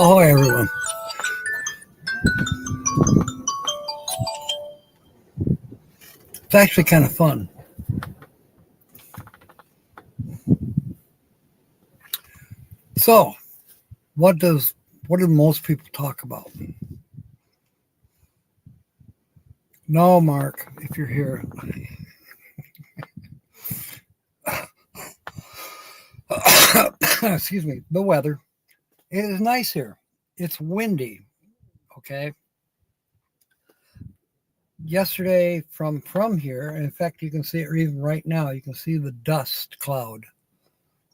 Oh, everyone. It's actually kind of fun. So, what does what do most people talk about? No, Mark, if you're here. Excuse me. The weather. It is nice here. It's windy. Okay. Yesterday from here, and in fact, you can see it even right now. You can see the dust cloud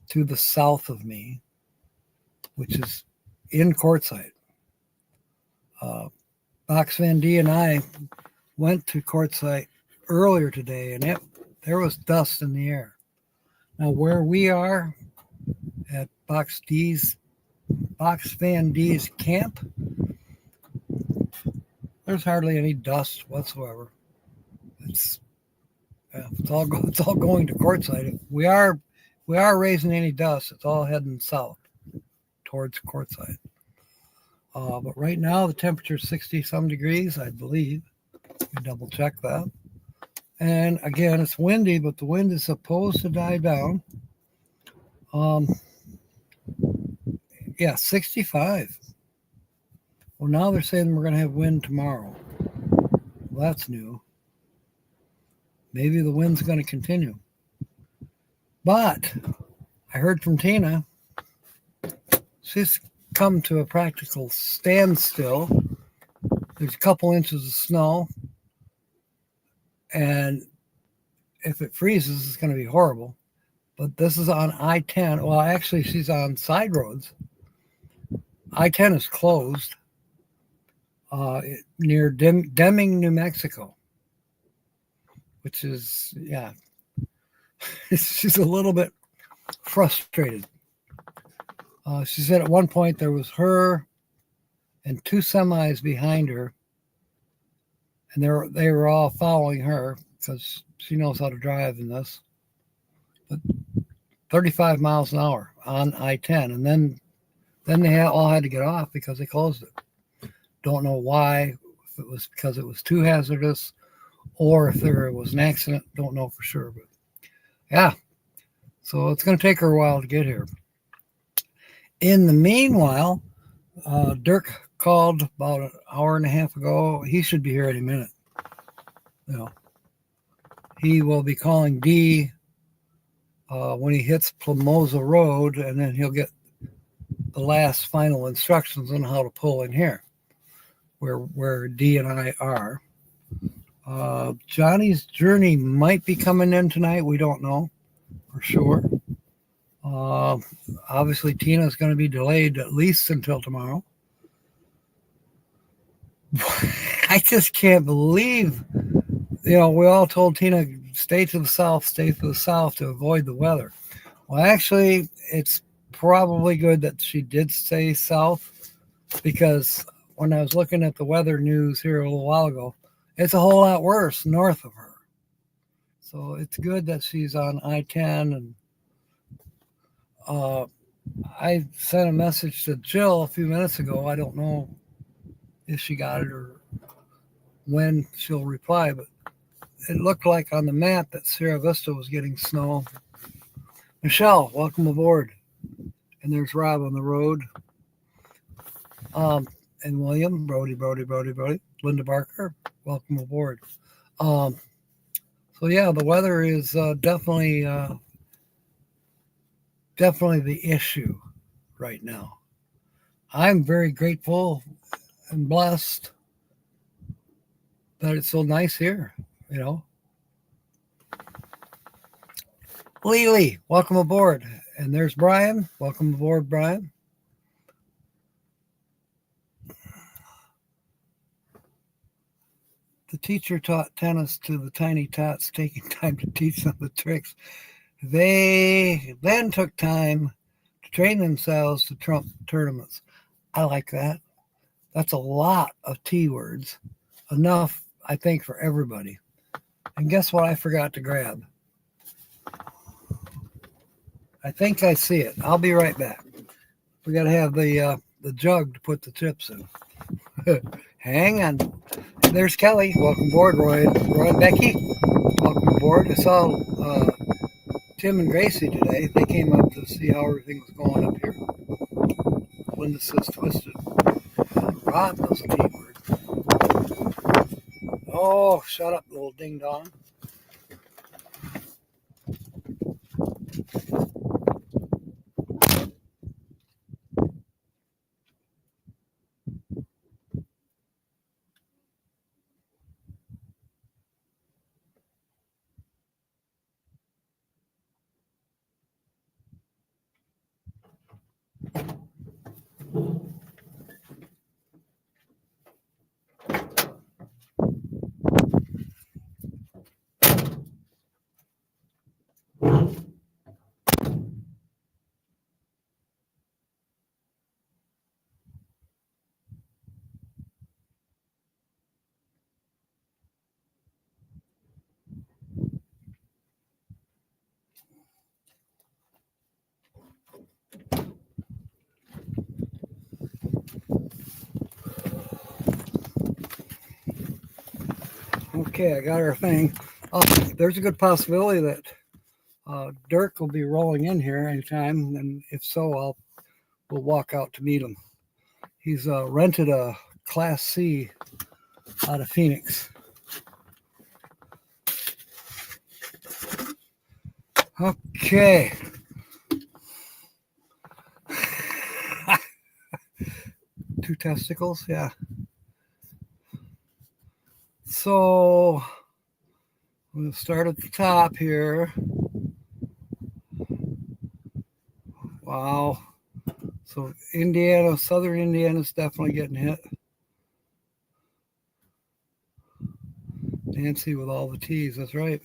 to the south of me, which is in Quartzsite. Box Van D and I went to Quartzsite earlier today, and there was dust in the air. Now, where we are at Box Van D's camp, there's hardly any dust whatsoever. It's it's all going to Quartzsite. If we are raising any dust, it's all heading south towards Quartzsite. But right now the temperature is 60 some degrees, I believe. We double check that. And again, it's windy, but the wind is supposed to die down. Yeah, 65. Well, now they're saying we're going to have wind tomorrow. Well, that's new. Maybe the wind's going to continue. But I heard from Tina, she's come to a practical standstill. There's a couple inches of snow, and if it freezes, it's going to be horrible. But this is on I-10. Well, actually, she's on side roads. I-10 is closed near Deming, New Mexico, which is, yeah, she's a little bit frustrated. She said at one point there was her and two semis behind her, and they were all following her because she knows how to drive in this. But 35 miles an hour on I-10, and then they all had to get off because they closed it. Don't know why, if it was because it was too hazardous or if there was an accident. Don't know for sure, but yeah. So it's going to take her a while to get here. In the meanwhile, Dirk called about an hour and a half ago. He should be here any minute. You know, he will be calling D when he hits Plamosa Road, and then he'll get the last final instructions on how to pull in here, where D and I are. Johnny's Journey might be coming in tonight. We don't know for sure. Obviously, Tina's going to be delayed at least until tomorrow. I just can't believe, we all told Tina, stay to the south to avoid the weather. Well, actually, it's probably good that she did stay south, because when I was looking at the weather news here a little while ago, it's a whole lot worse north of her. So it's good that she's on I-10. And I sent a message to Jill a few minutes ago. I don't know if she got it or when she'll reply, but it looked like on the map that Sierra Vista was getting snow. Michelle, welcome aboard. And there's Rob on the road. And William, Brody. Linda Barker, welcome aboard. So yeah, the weather is definitely the issue right now. I'm very grateful and blessed that it's so nice here, Lily, welcome aboard. And there's Brian. Welcome aboard, Brian. The teacher taught tennis to the tiny tots, taking time to teach them the tricks. They then took time to train themselves to trump tournaments. I like that. That's a lot of T words. Enough, I think, for everybody. And guess what I forgot to grab? I think I see it. I'll be right back. We got to have the the jug to put the chips in. Hang on. There's Kelly. Welcome aboard, Roy and Becky. Welcome aboard. I saw Tim and Gracie today. They came up to see how everything was going up here. Linda says twisted. Rob knows a key word. Oh, shut up, little ding dong. Okay, I got our thing. There's a good possibility that Dirk will be rolling in here anytime, and if so, we'll walk out to meet him. He's rented a Class C out of Phoenix. Okay. Two testicles, yeah. So I'm going to start at the top here. Wow. So Indiana, southern Indiana is definitely getting hit. Nancy with all the T's, that's right.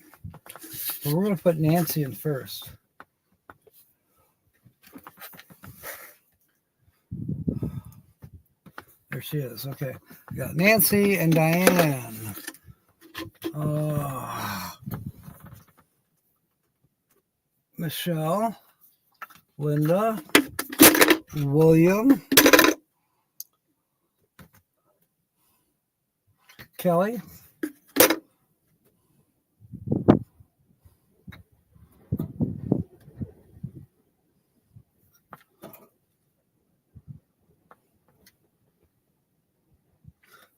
Well, we're going to put Nancy in first. There she is. Okay. We got Nancy and Diane. Michelle, Linda, William, Kelly,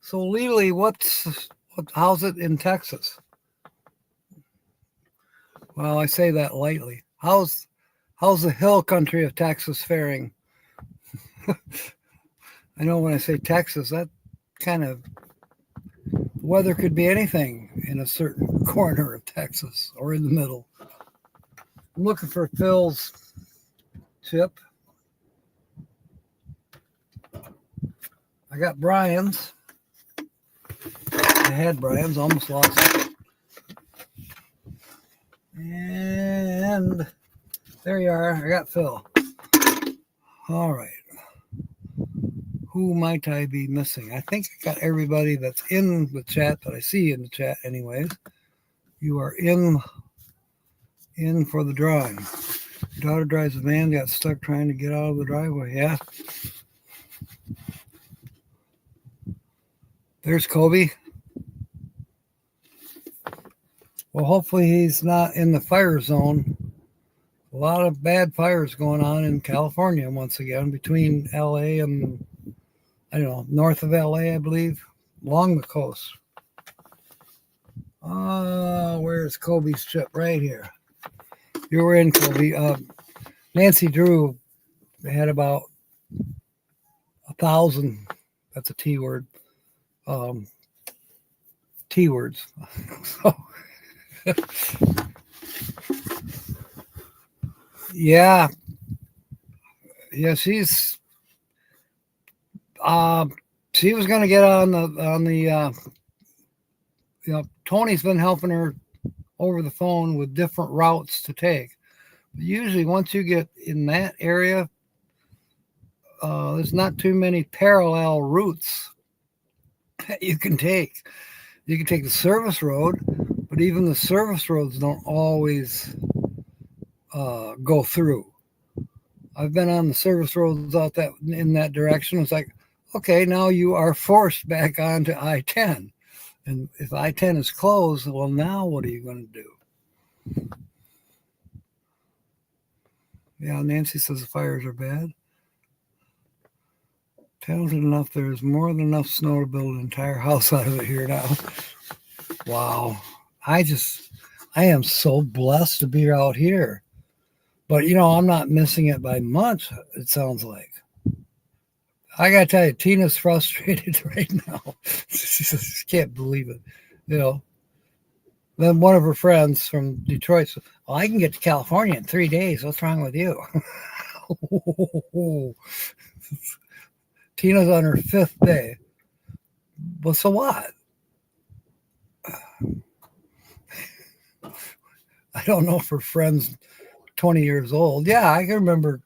so Lily, how's it in Texas? Well, I say that lightly. How's the hill country of Texas faring? I know when I say Texas, that kind of weather could be anything in a certain corner of Texas or in the middle. I'm looking for Phil's chip. I got Brian's. I had Brian's, almost lost it. And there you are. I got Phil. All right. Who might I be missing? I think I got everybody that's in the chat that I see in the chat anyways. You are in for the drawing. Your daughter drives a van, got stuck trying to get out of the driveway. Yeah. There's Kobe. Well, hopefully he's not in the fire zone. A lot of bad fires going on in California once again, between LA and, I don't know, north of LA, I believe, along the coast. Where's Kobe's chip? Right here. You were in, Kobe. Nancy Drew had about 1,000, that's a T word, T words. So, yeah, she's she was going to get on the Tony's been helping her over the phone with different routes to take. Usually once you get in that area, there's not too many parallel routes that you can take. You can take the service road, but even the service roads don't always go through. I've been on the service roads out that in that direction. It's like, okay, now you are forced back onto I-10. And if I-10 is closed, well, now what are you going to do? Yeah, Nancy says the fires are bad. Talented enough, there's more than enough snow to build an entire house out of it here now. Wow. I am so blessed to be out here. But, I'm not missing it by much, it sounds like. I got to tell you, Tina's frustrated right now. She can't believe it. Then one of her friends from Detroit said, well, I can get to California in 3 days. What's wrong with you? Tina's on her 5th day. Well, so what? I don't know if her friend's 20 years old. Yeah, I can remember,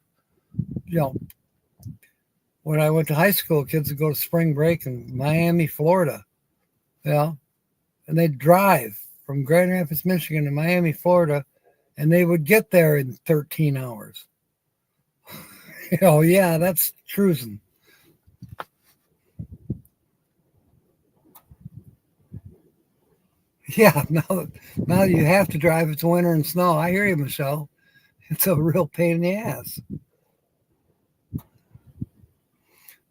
when I went to high school, kids would go to spring break in Miami, Florida. And they'd drive from Grand Rapids, Michigan to Miami, Florida, and they would get there in 13 hours. Yeah, that's cruising. Yeah, now you have to drive. It's winter and snow. I hear you, Michelle. It's a real pain in the ass.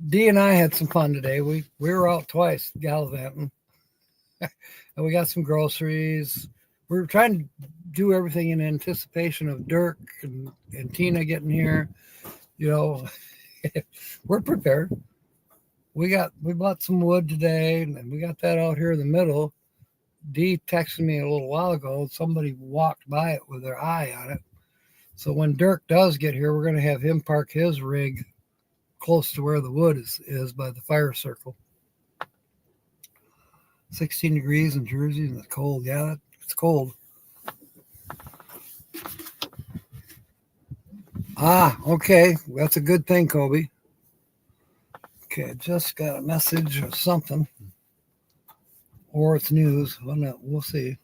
Dee and I had some fun today. We were out twice gallivanting. And we got some groceries. We were trying to do everything in anticipation of Dirk and Tina getting here. We're prepared. We bought some wood today, and we got that out here in the middle. Dee texted me a little while ago. Somebody walked by it with their eye on it. So when Dirk does get here, we're going to have him park his rig close to where the wood is by the fire circle. 16 degrees in Jersey, and it's cold. Yeah, it's cold. Okay. That's a good thing, Kobe. Okay, I just got a message or something. Or it's news. We'll see.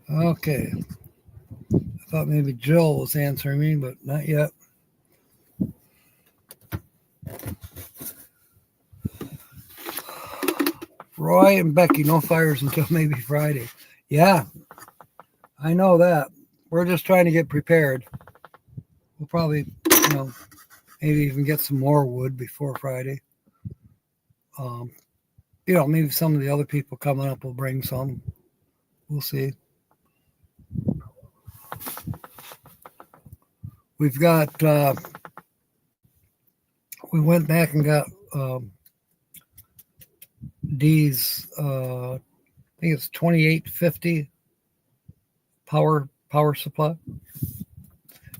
Okay. I thought maybe Jill was answering me, but not yet. Roy and Becky, no fires until maybe Friday. Yeah, I know that. We're just trying to get prepared. We'll probably, maybe even get some more wood before Friday. Maybe some of the other people coming up will bring some. We'll see. We've got, we went back and got Dee's, I think it's 2850 power supply.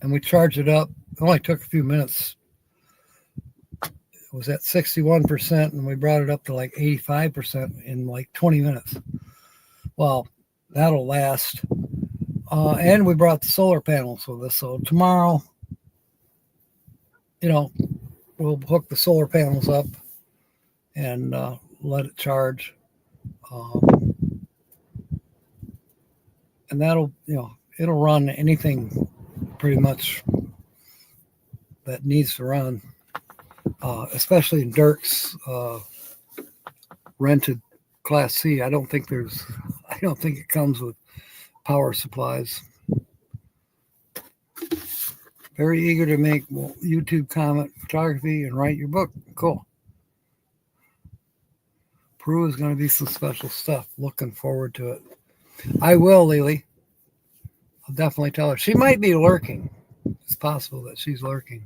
And we charged it up. It only took a few minutes. It was at 61%, and we brought it up to like 85% in like 20 minutes. Well, that'll last. And we brought the solar panels with us. So tomorrow, we'll hook the solar panels up and let it charge. And that'll, it'll run anything pretty much that needs to run, especially in Dirk's rented Class C. I don't think it comes with power supplies. Very eager to make YouTube comment photography and write your book. Cool. Peru is going to be some special stuff. Looking forward to it. I will, Lily. I'll definitely tell her. She might be lurking. It's possible that she's lurking.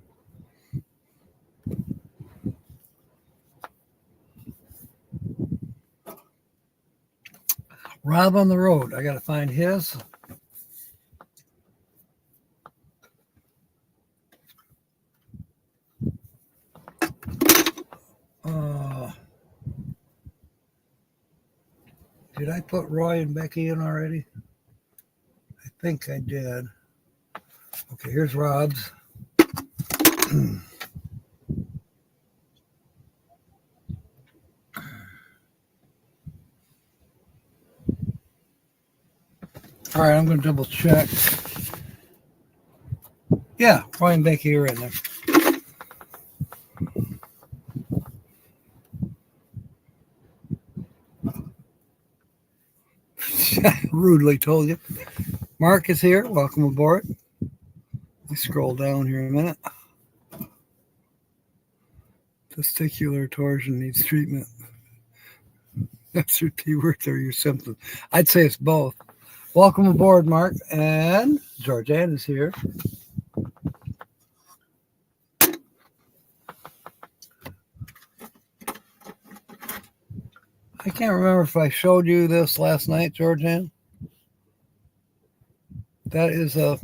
Rob on the road. I got to find his. Did I put Roy and Becky in already? I think I did. Okay, here's Rob's. All right, I'm going to double check. Yeah, Roy and Becky are in there. Rudely told you. Mark is here. Welcome aboard. Let me scroll down here a minute. Testicular torsion needs treatment. That's your keyword or your symptom. I'd say it's both. Welcome aboard, Mark. And Georgianne is here. I can't remember if I showed you this last night, Georgianne. That is a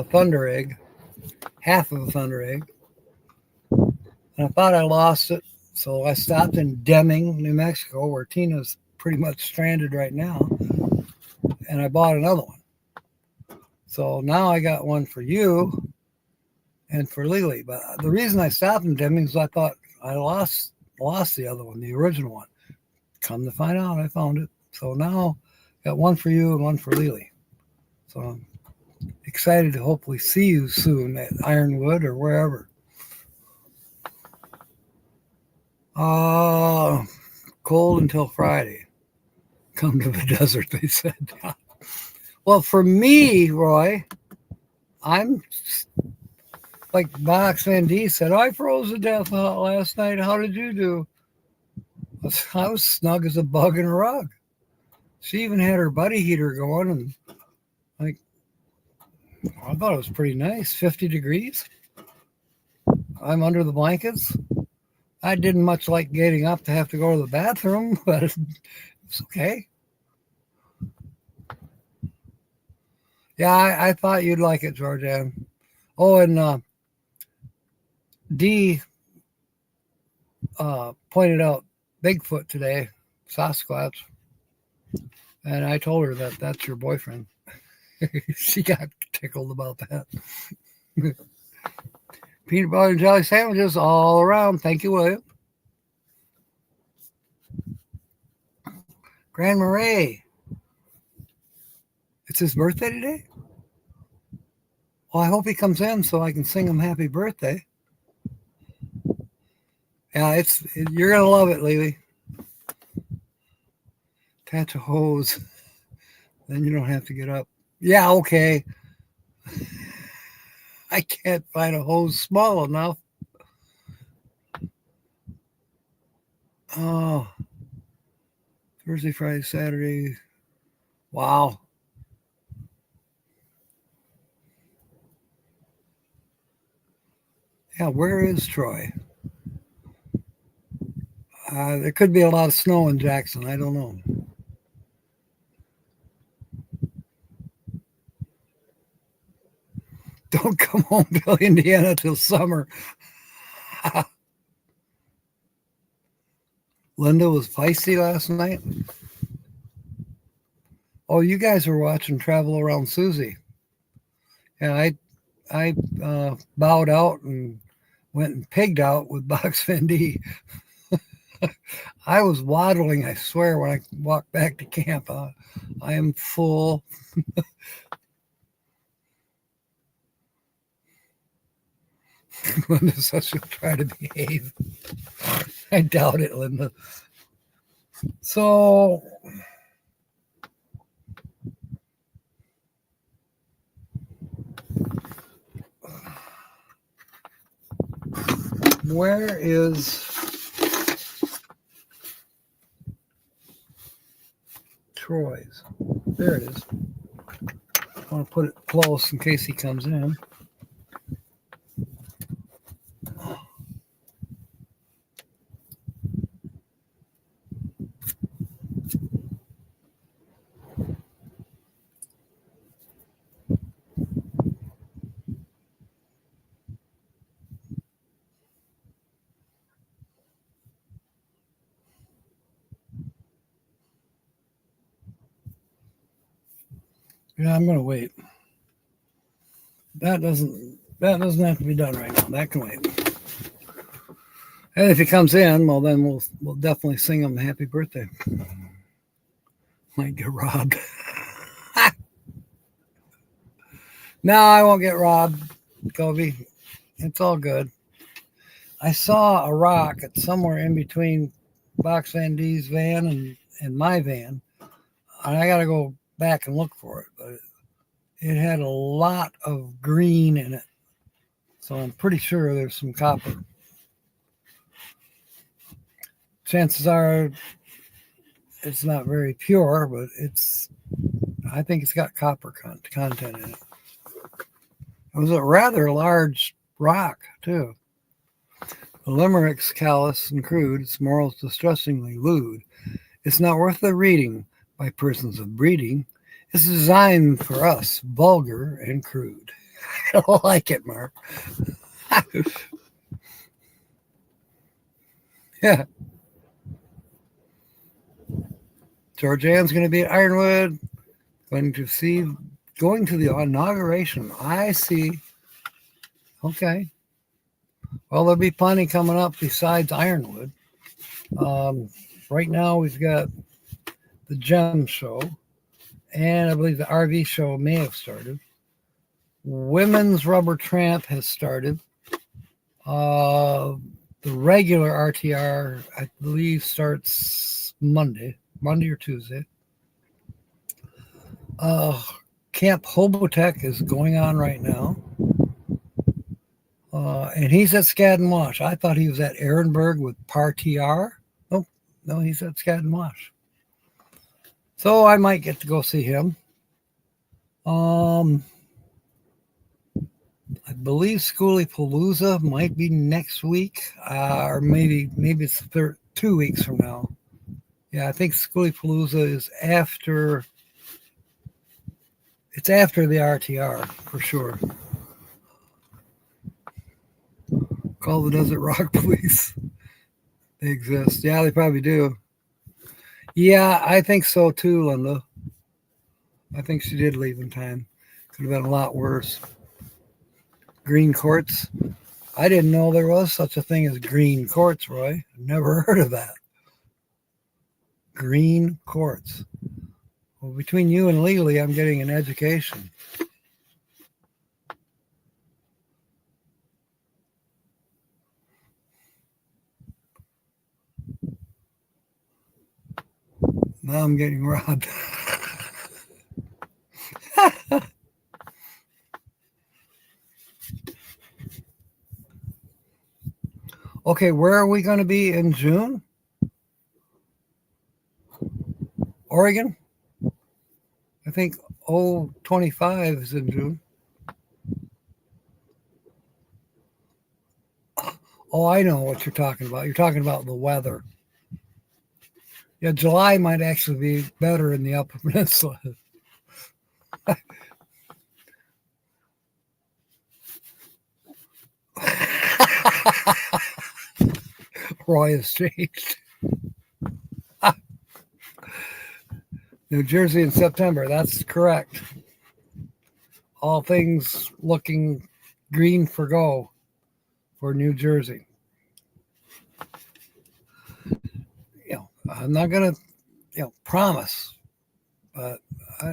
thunder egg, half of a thunder egg. And I thought I lost it, so I stopped in Deming, New Mexico, where Tina's pretty much stranded right now, and I bought another one. So now I got one for you and for Lily. But the reason I stopped in Deming is I thought I lost the other one, the original one. Come to find out, I found it. So now got one for you and one for Lily. So I'm excited to hopefully see you soon at Ironwood or wherever. Cold until Friday. Come to the desert, they said. Well, for me, Roy, I'm like Box Van D said, I froze to death last night. How did you do? I was snug as a bug in a rug. She even had her buddy heater going, and like, I thought it was pretty nice. 50 degrees. I'm under the blankets. I didn't much like getting up to have to go to the bathroom, but it's okay. Yeah, I thought you'd like it, Georgianne. Oh, and Dee pointed out Bigfoot today, Sasquatch, and I told her that that's your boyfriend. She got tickled about that. Peanut butter and jelly sandwiches all around. Thank you, William. Grand Marais. It's his birthday today? Well, I hope he comes in so I can sing him happy birthday. Yeah, you're going to love it, Lily. Attach a hose. Then you don't have to get up. Yeah, okay. I can't find a hose small enough. Oh. Thursday, Friday, Saturday. Wow. Yeah, where is Troy? There could be a lot of snow in Jackson. I don't know. Don't come home, Bill, Indiana, till summer. Linda was feisty last night. Oh, you guys were watching Travel Around Susie. Yeah, I bowed out and went and pigged out with Box Van D. I was waddling, I swear, when I walked back to camp. I am full. Linda says she'll try to behave. I doubt it, Linda. So, where is Troy's? There it is. I want to put it close in case he comes in. Yeah, I'm gonna wait. That doesn't have to be done right now. That can wait. And if he comes in, well, then we'll definitely sing him happy birthday. Might get robbed. No, I won't get robbed, Kobe. It's all good. I saw a rock at somewhere in between Box Van D's van and my van, and I got to go back and look for it. But it had a lot of green in it, so I'm pretty sure there's some copper. Chances are it's not very pure, but I think it's got copper content in it. It was a rather large rock, too. The limericks callous and crude, its morals distressingly lewd. It's not worth the reading by persons of breeding. It's designed for us, vulgar and crude. I don't like it, Mark. Yeah. Georgianne's going to be at Ironwood, going to the inauguration. I see. Okay. Well, there'll be plenty coming up besides Ironwood. Right now, we've got the Gem Show, and I believe the RV Show may have started. Women's Rubber Tramp has started. The regular RTR, I believe, starts Monday or Tuesday. Camp Hobotech is going on right now. And he's at Skadden Wash. I thought he was at Ehrenberg with Par-TR. No, he's at Skadden Wash. So I might get to go see him. I believe Schoolie Palooza might be next week, or maybe it's 2 weeks from now. Yeah, I think Schoolie Palooza is after. It's after the RTR for sure. Call the Desert Rock Police. They exist. Yeah, they probably do. Yeah, I think so too, Linda. I think she did leave in time. Could have been a lot worse. Green Quartz. I didn't know there was such a thing as green quartz, Roy. Never heard of that. Green quartz. Well, between you and Legally, I'm getting an education. Now I'm getting robbed. Okay, where are we going to be in June? Oregon? I think 025 is in June. Oh, I know what you're talking about. You're talking about the weather. Yeah, July might actually be better in the Upper Peninsula. Roy has changed. New Jersey in September. That's correct. All things looking green for go for New Jersey. I'm not going to, promise, but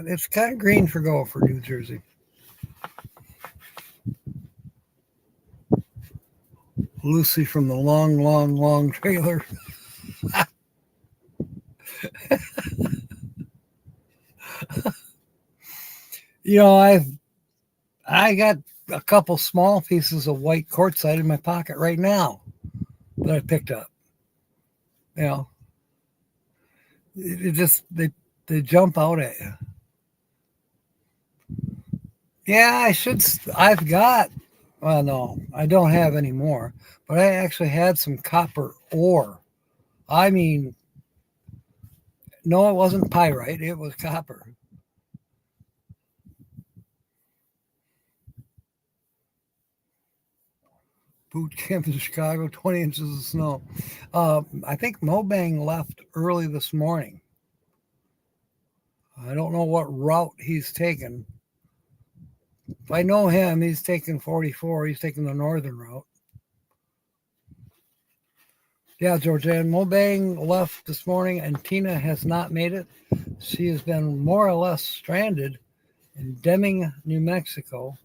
it's kind of green for go for New Jersey. Lucy from the long trailer. I got a couple small pieces of white quartzite in my pocket right now that I picked up. It just they jump out at you. Yeah, I've got. Well, no, I don't have any more. But I actually had some copper ore. I mean, no, it wasn't pyrite. It was copper. Boot camp in Chicago, 20 inches of snow. I think Mobang left early this morning. I don't know what route he's taken. If I know him, he's taking 44. He's taking the northern route. Yeah, Georgianne, Mobang left this morning, and Tina has not made it. She has been more or less stranded in Deming, New Mexico,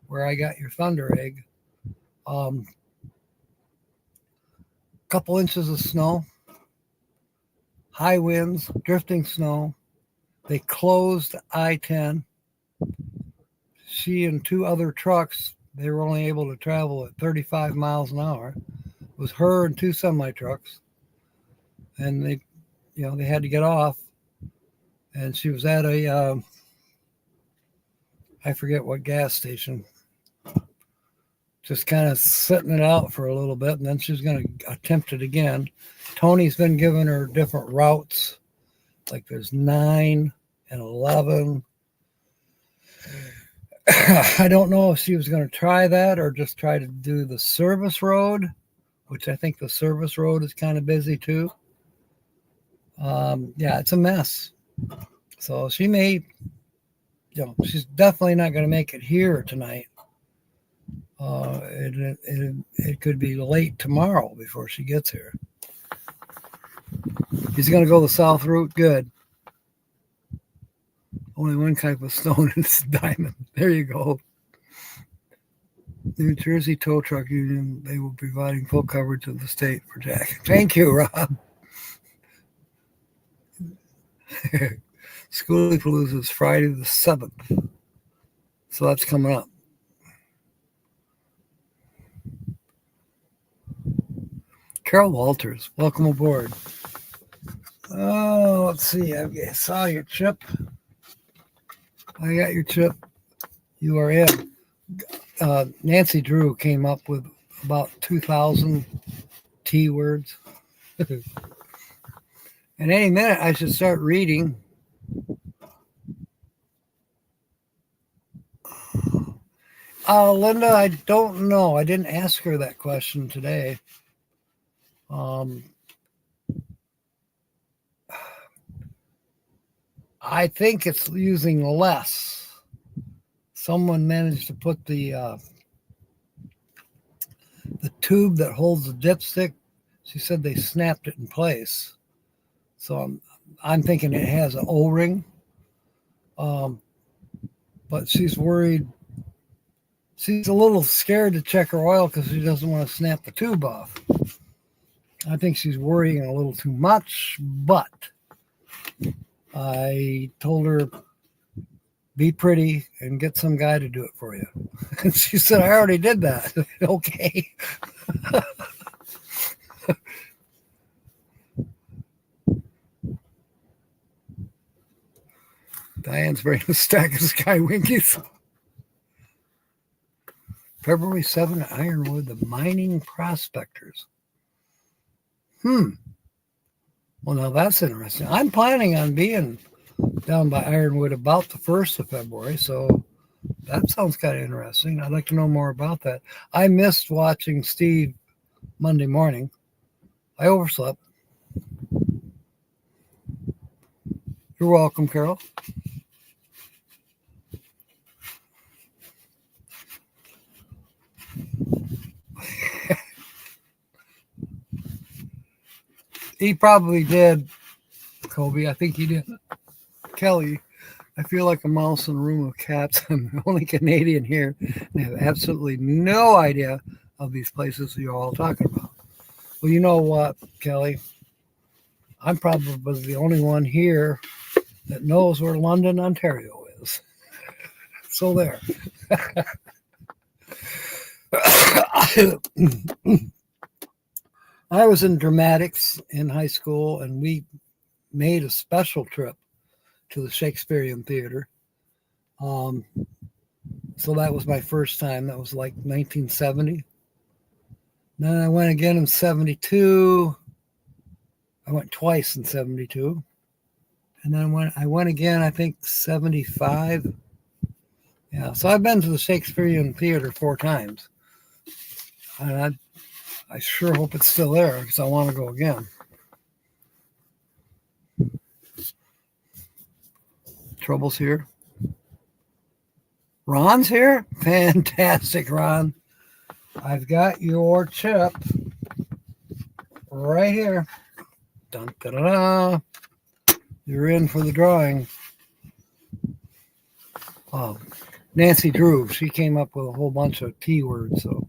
where I got your thunder egg. Couple inches of snow, high winds, drifting snow. They closed I-10. She and two other trucks, they were only able to travel at 35 miles an hour. It was her and two semi-trucks. And they had to get off. And she was at a, I forget what gas station, just kind of sitting it out for a little bit. And then she's going to attempt it again. Tony's been giving her different routes. Like there's 9 and 11. I don't know if she was going to try that or just try to do the service road, which I think the service road is kind of busy too. Yeah, it's a mess. So she may, she's definitely not going to make it here tonight. It could be late tomorrow before she gets here. He's going to go the south route. Good. Only one type of stone, and it's diamond. There you go. New Jersey Tow Truck Union, they will be providing full coverage of the state for Jack. Thank you, Rob. Schoolie Palooza is Friday the 7th. So that's coming up. Carol Walters, welcome aboard. Oh, let's see. I saw your chip. I got your chip. You are in. Nancy Drew came up with about 2,000 T words. And any minute, I should start reading. Linda, I don't know. I didn't ask her that question today. I think it's using less. Someone managed to put the tube that holds the dipstick. She said they snapped it in place. So I'm thinking it has an O-ring. But she's worried. She's a little scared to check her oil because she doesn't want to snap the tube off. I think she's worrying a little too much, but I told her, be pretty and get some guy to do it for you. And she said, I already did that. Okay. Diane's bringing a stack of Sky Winkies. February 7 at Ironwood, the mining prospectors. Well, now that's interesting. I'm planning on being down by Ironwood about the 1st of February, so that sounds kind of interesting. I'd like to know more about that. I missed watching Steve Monday morning. I overslept. You're welcome, Carol. He probably did, Kobe. I think he did. Kelly, I feel like a mouse in a room of cats. I'm the only Canadian here and have absolutely no idea of these places you're all talking about. Well, you know what, Kelly? I'm probably the only one here that knows where London, Ontario is. So there. I was in dramatics in high school, and we made a special trip to the Shakespearean Theater. So that was my first time. That was like 1970. Then I went again in 72. I went twice in 72. And then I went again, I think 75. Yeah, so I've been to the Shakespearean Theater 4 times. And I sure hope it's still there because I want to go again. Trouble's here. Ron's here? Fantastic, Ron. I've got your chip right here. Dun, da, da, da. You're in for the drawing. Nancy Drew, she came up with a whole bunch of T words, so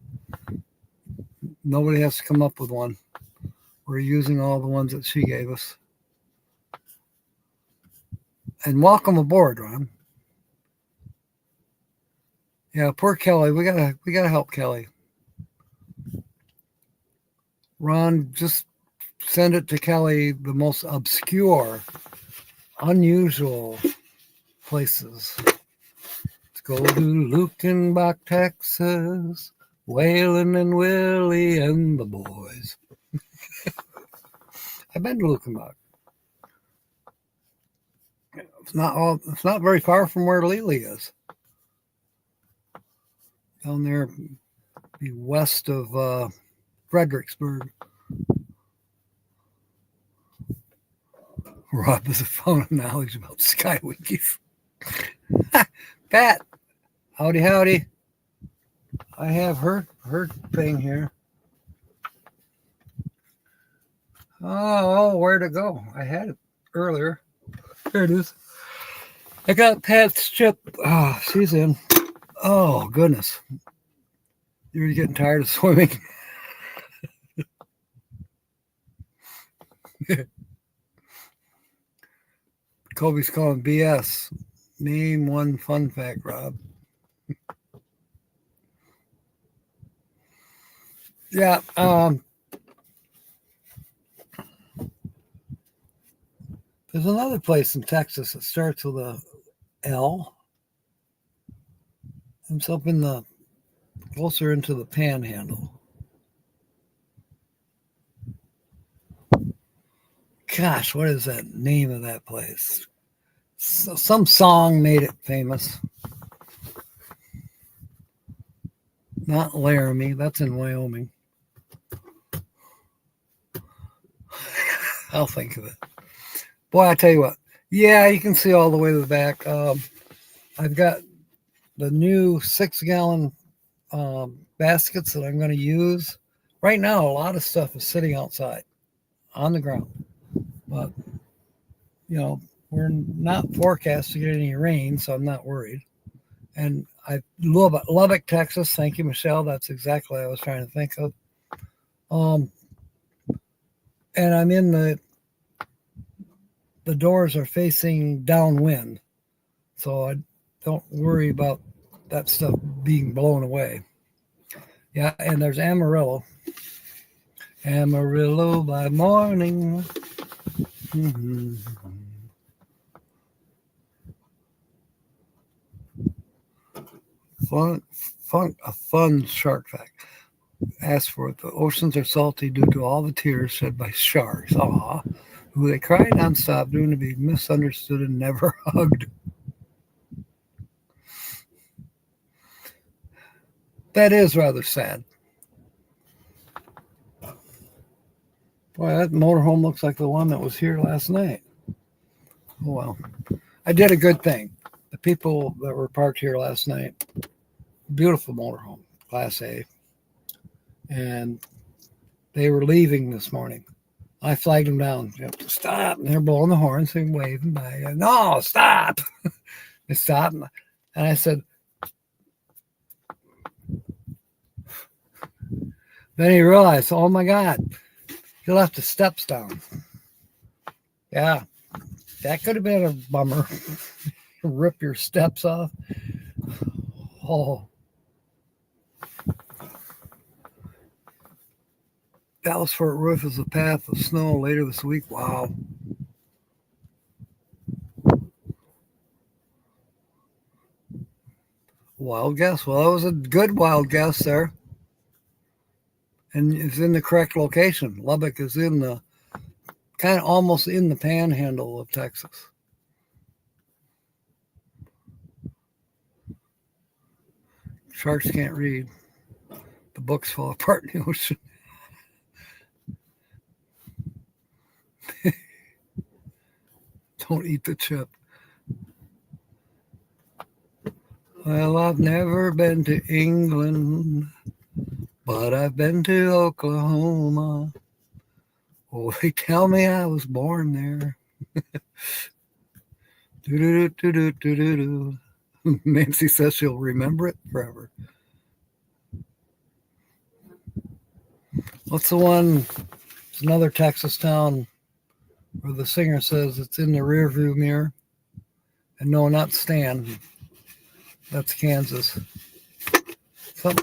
nobody has to come up with one. We're using all the ones that she gave us. And welcome aboard, Ron. Yeah, poor Kelly. We gotta help Kelly. Ron, just send it to Kelly the most obscure, unusual places. Let's go to Lukenbach, Texas, Waylon and Willie and the boys. I've been to Lukenbach. It's not very far from where Lely is. Down there, be west of Fredericksburg. Rob has a phone knowledge about Skywikis. Pat, howdy. I have her thing here. Oh, where to go? I had it earlier. There it is. I got Pat's chip. Oh, she's in. Oh, goodness. You're getting tired of swimming. Kobe's calling BS. Name one fun fact, Rob. Yeah. There's another place in Texas that starts with a L. It's up in the closer into the Panhandle. Gosh, what is that name of that place? Some song made it famous. Not Laramie. That's in Wyoming. I'll think of it. Boy, I tell you what. Yeah, you can see all the way to the back. I've got the new 6-gallon baskets that I'm going to use. Right now, a lot of stuff is sitting outside on the ground. But, we're not forecast to get any rain, so I'm not worried. And Lubbock, Texas. Thank you, Michelle. That's exactly what I was trying to think of. And I'm in the doors are facing downwind, so I don't worry about that stuff being blown away. Yeah, and there's Amarillo. Amarillo by morning. Mm-hmm. A fun shark fact. Asked for it. The oceans are salty due to all the tears shed by sharks. Aw, who they cry nonstop, due to be misunderstood and never hugged. That is rather sad. Boy, that motorhome looks like the one that was here last night. Oh, well. I did a good thing. The people that were parked here last night, beautiful motorhome, Class A. And they were leaving this morning. I flagged them down. You have to stop. And they're blowing the horns and waving by. No, stop. They stopped. And I said, then he realized, oh my God, he left the steps down. Yeah, that could have been a bummer. Rip your steps off. Oh. Dallas-Fort Worth is a path of snow later this week. Wow. Wild guess. Well, that was a good wild guess there. And it's in the correct location. Lubbock is in the kind of almost in the panhandle of Texas. Sharks can't read. The books fall apart in the ocean. Don't eat the chip. Well, I've never been to England, but I've been to Oklahoma. Oh, they tell me I was born there. Do-do-do-do-do-do-do. Nancy says she'll remember it forever. What's the one? It's another Texas town where the singer says it's in the rearview mirror. And no, not Stan. That's Kansas.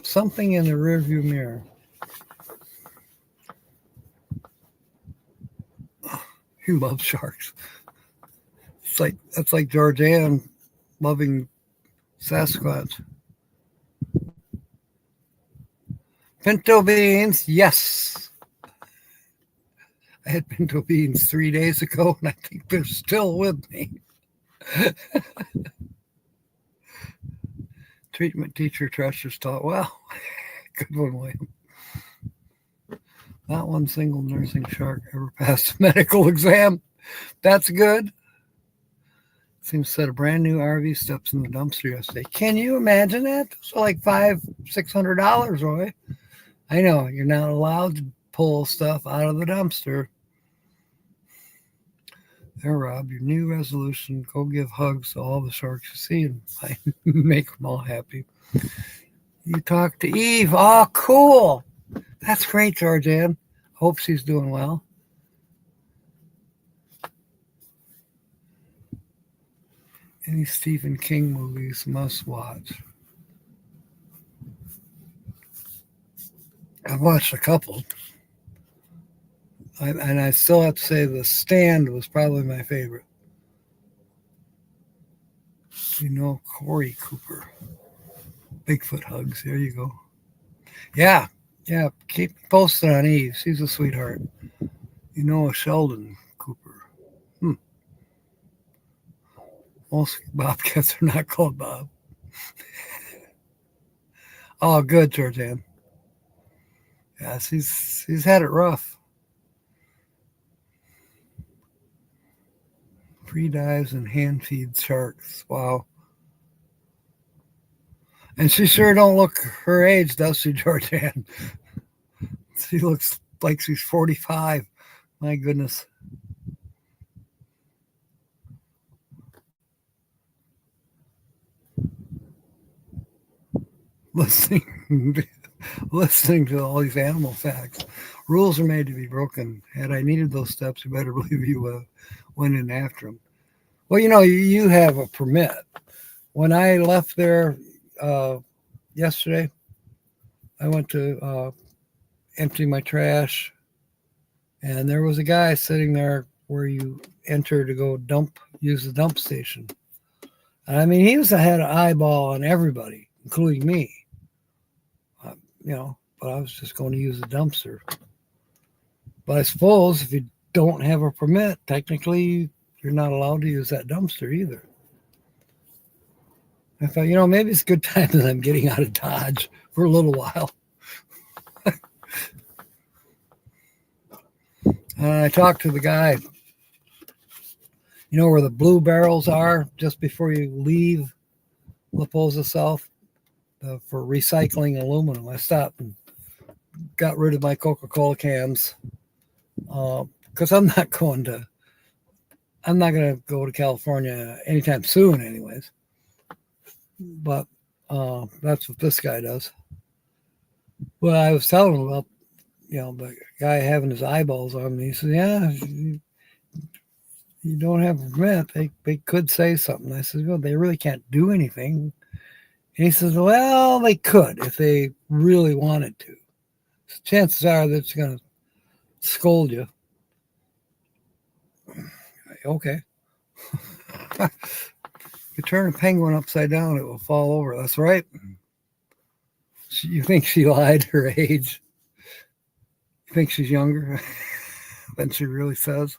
Something in the rearview mirror. He loves sharks. That's like Georgianne loving Sasquatch. Pinto beans, yes. I had pinto beans 3 days ago, and I think they're still with me. Treatment teacher Treasures taught well. Good one, William. Not one single nursing shark ever passed a medical exam. That's good. Seems to set a brand new RV steps in the dumpster yesterday. Can you imagine that? So like $500-$600, Roy. I know you're not allowed to pull stuff out of the dumpster. There, Rob, your new resolution, go give hugs to all the sharks you see and make them all happy. You talked to Eve. Oh, cool. That's great, Georgianne. Hope she's doing well. Any Stephen King movies must watch. I've watched a couple. And I still have to say The Stand was probably my favorite. You know, Corey Cooper. Bigfoot hugs. There you go. Yeah. Keep me posted on Eve. She's a sweetheart. You know, Sheldon Cooper. Most bobcats are not called Bob. Oh, good, Georgianne. Yeah, she's had it rough. Free dives and hand feeds sharks. Wow. And she sure don't look her age, does she, Georgianne? She looks like she's 45. My goodness. Listening to all these animal facts. Rules are made to be broken. Had I needed those steps, you better believe you went in after them. Well, you know, you have a permit. When I left there yesterday, I went to empty my trash, and there was a guy sitting there where you enter to go use the dump station. I mean, he had an eyeball on everybody, including me. But I was just going to use the dumpster. But I suppose if you don't have a permit, technically you're not allowed to use that dumpster either. I thought, maybe it's a good time that I'm getting out of Dodge for a little while. And I talked to the guy, where the blue barrels are just before you leave La Posa South for recycling aluminum. I stopped and got rid of my Coca-Cola cans because I'm not going to go to California anytime soon anyways. But that's what this guy does. Well, I was telling him about, the guy having his eyeballs on me. He said, yeah, you don't have a permit. They could say something. I said, well, they really can't do anything. And he says, well, they could if they really wanted to. So chances are that it's going to scold you. Okay. You turn a penguin upside down, it will fall over. That's right. You think she lied her age? You think she's younger than she really says?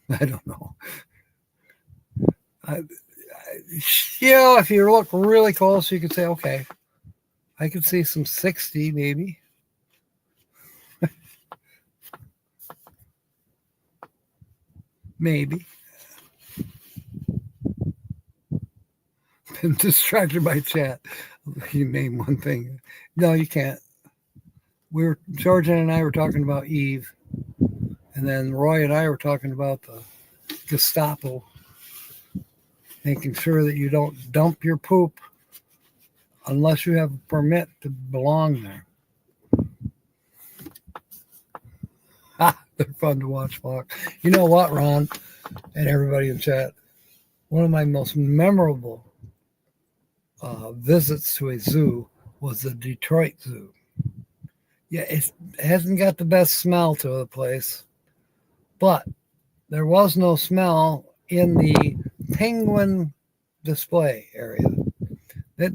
I don't know. If you look really close, you could say, okay, I could see some 60 maybe. Maybe. Been distracted by chat. You name one thing. No, you can't. Georgianne and I were talking about Eve, and then Roy and I were talking about the Gestapo. making sure that you don't dump your poop unless you have a permit to belong there. They're fun to watch walk. You know what, Ron, and everybody in chat? One of my most memorable visits to a zoo was the Detroit Zoo. Yeah, it hasn't got the best smell to the place, but there was no smell in the penguin display area.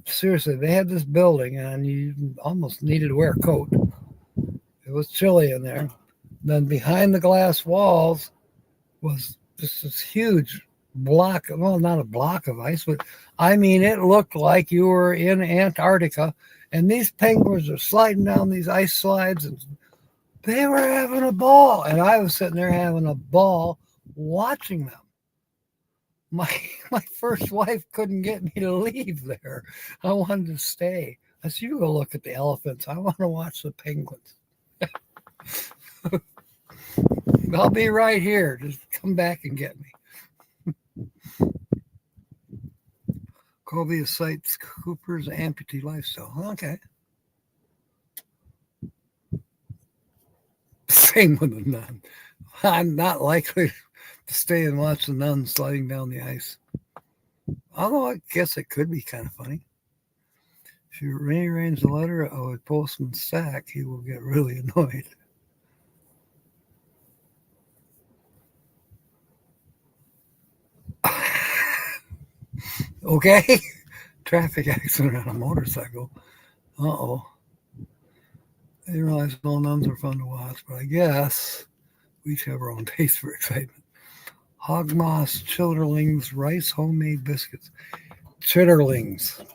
Seriously, they had this building and you almost needed to wear a coat. It was chilly in there. Then behind the glass walls was just this huge block, well, not a block of ice, but I mean, it looked like you were in Antarctica. And these penguins are sliding down these ice slides and they were having a ball. And I was sitting there having a ball watching them. My first wife couldn't get me to leave there. I wanted to stay. I said, you go look at the elephants. I want to watch the penguins. I'll be right here. Just come back and get me. Cobia cites Cooper's amputee lifestyle. Okay. Same with the nun. I'm not likely to stay and watch the nun sliding down the ice. Although I guess it could be kind of funny. If you rearrange the letter of a postman's sack, he will get really annoyed. Okay. Traffic accident on a motorcycle. Uh-oh. I didn't realize all nuns are fun to watch, but I guess we each have our own taste for excitement. Hog moss, chitterlings, rice homemade biscuits. Chitterlings.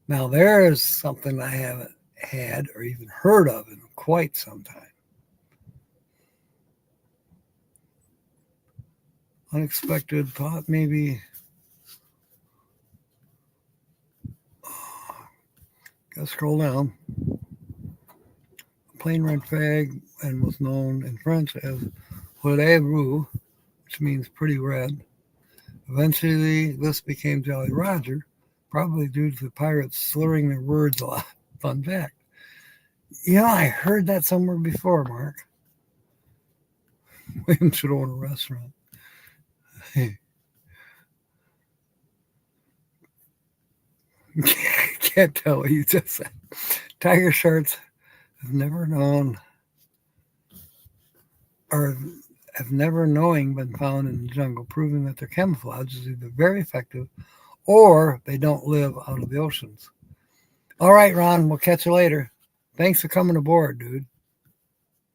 Now there is something I haven't had or even heard of in quite some time. Unexpected thought, maybe. Gotta scroll down. Plain red fag and was known in French as Poulet Roux, which means pretty red. Eventually, this became Jolly Roger, probably due to the pirates slurring their words a lot. Fun fact. You know, I heard that somewhere before, Mark. William should own a restaurant. Can't tell what you just said. Tiger sharks have never known or have never knowing been found in the jungle, proving that their camouflage is either very effective or they don't live out of the oceans. All right, Ron, we'll catch you later. Thanks for coming aboard, dude.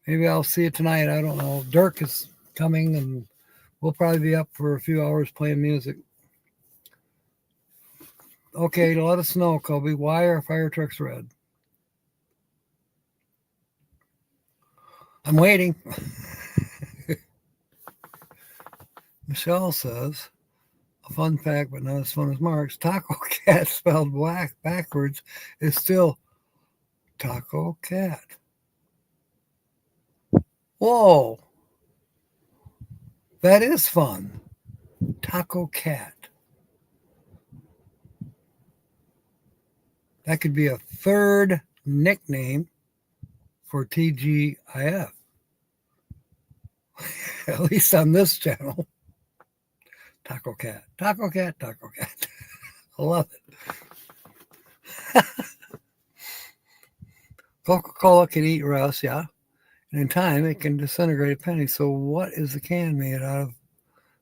Maybe I'll see you tonight. I don't know. Dirk is coming and we'll probably be up for a few hours playing music. Okay, let us know, Kobe. Why are fire trucks red? I'm waiting. Michelle says, a fun fact, but not as fun as Mark's, Taco Cat spelled black backwards is still Taco Cat. Whoa. That is fun. Taco Cat. That could be a third nickname for TGIF. At least on this channel. Taco Cat. Taco Cat, Taco Cat. I love it. Coca-Cola can eat rust, yeah. And in time, it can disintegrate a penny. So what is the can made out of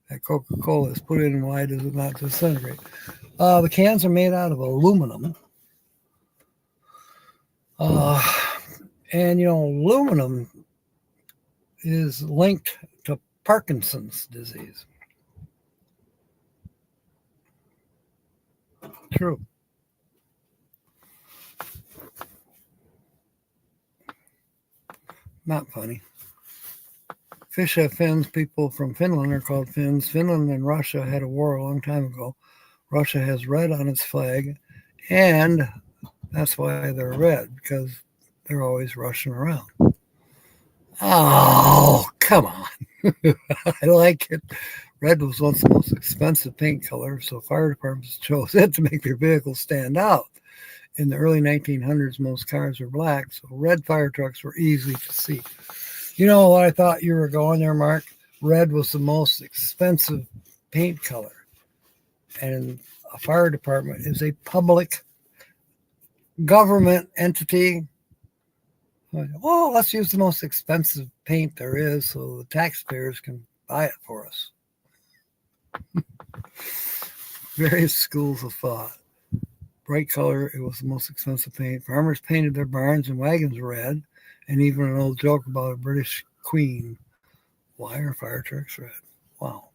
that Coca-Cola is put in and why does it not disintegrate? The cans are made out of aluminum. And, you know, aluminum is linked to Parkinson's disease. True. Not funny. Fish have fins. People from Finland are called Finns. Finland and Russia had a war a long time ago. Russia has red on its flag, and that's why they're red, because they're always rushing around. Oh, come on. I like it. Red was once the most expensive paint color, so fire departments chose it to make their vehicles stand out. In the early 1900s, most cars were black, so red fire trucks were easy to see. You know what I thought you were going there, Mark? Red was the most expensive paint color. And a fire department is a public government entity. Oh, let's use the most expensive paint there is so the taxpayers can buy it for us. Various schools of thought. Bright color, it was the most expensive paint. Farmers painted their barns and wagons red, and even an old joke about a British queen. Why are fire trucks red? Wow.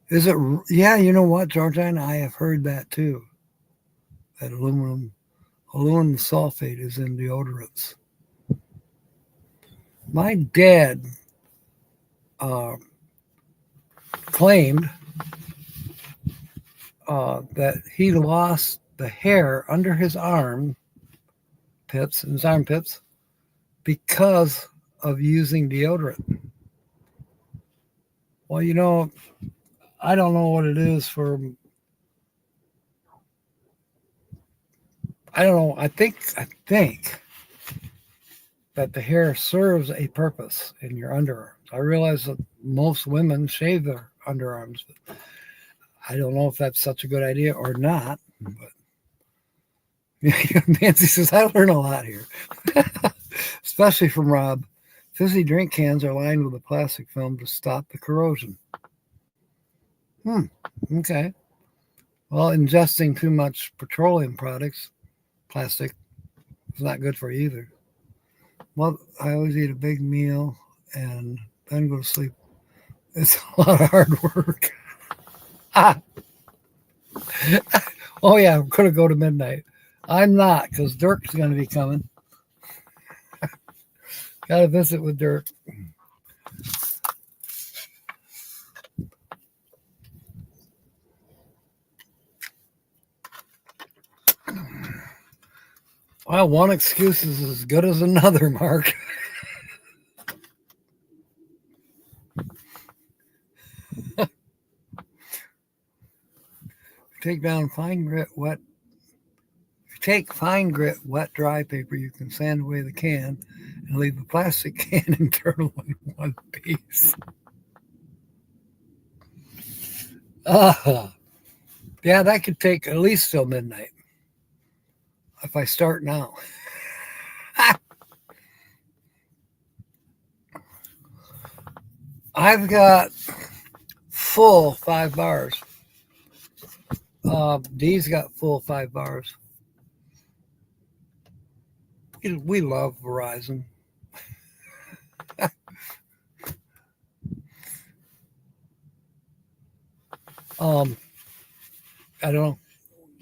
Is it? Yeah, you know what, Georgina? I have heard that too. That aluminum sulfate is in deodorants. My dad claimed that he lost the hair under his armpits, because of using deodorant. Well, you know, I don't know what it is for. I don't know. I think that the hair serves a purpose in your underarms. I realize that most women shave their underarms, but I don't know if that's such a good idea or not. But Nancy says, I learn a lot here, especially from Rob. Fizzy drink cans are lined with a plastic film to stop the corrosion. Okay. Well, ingesting too much petroleum products, plastic, is not good for you either. Well, I always eat a big meal and then go to sleep. It's a lot of hard work. Oh, yeah, I'm going to go to midnight. I'm not, because Dirk's going to be coming. Got to visit with Dirk. Well, one excuse is as good as another, Mark. Take fine grit, wet, dry paper, you can sand away the can and leave the plastic can internal in one piece. Yeah, that could take at least till midnight if I start now. I've got full 5 bars. Dee's got full 5 bars. We love Verizon. I don't know.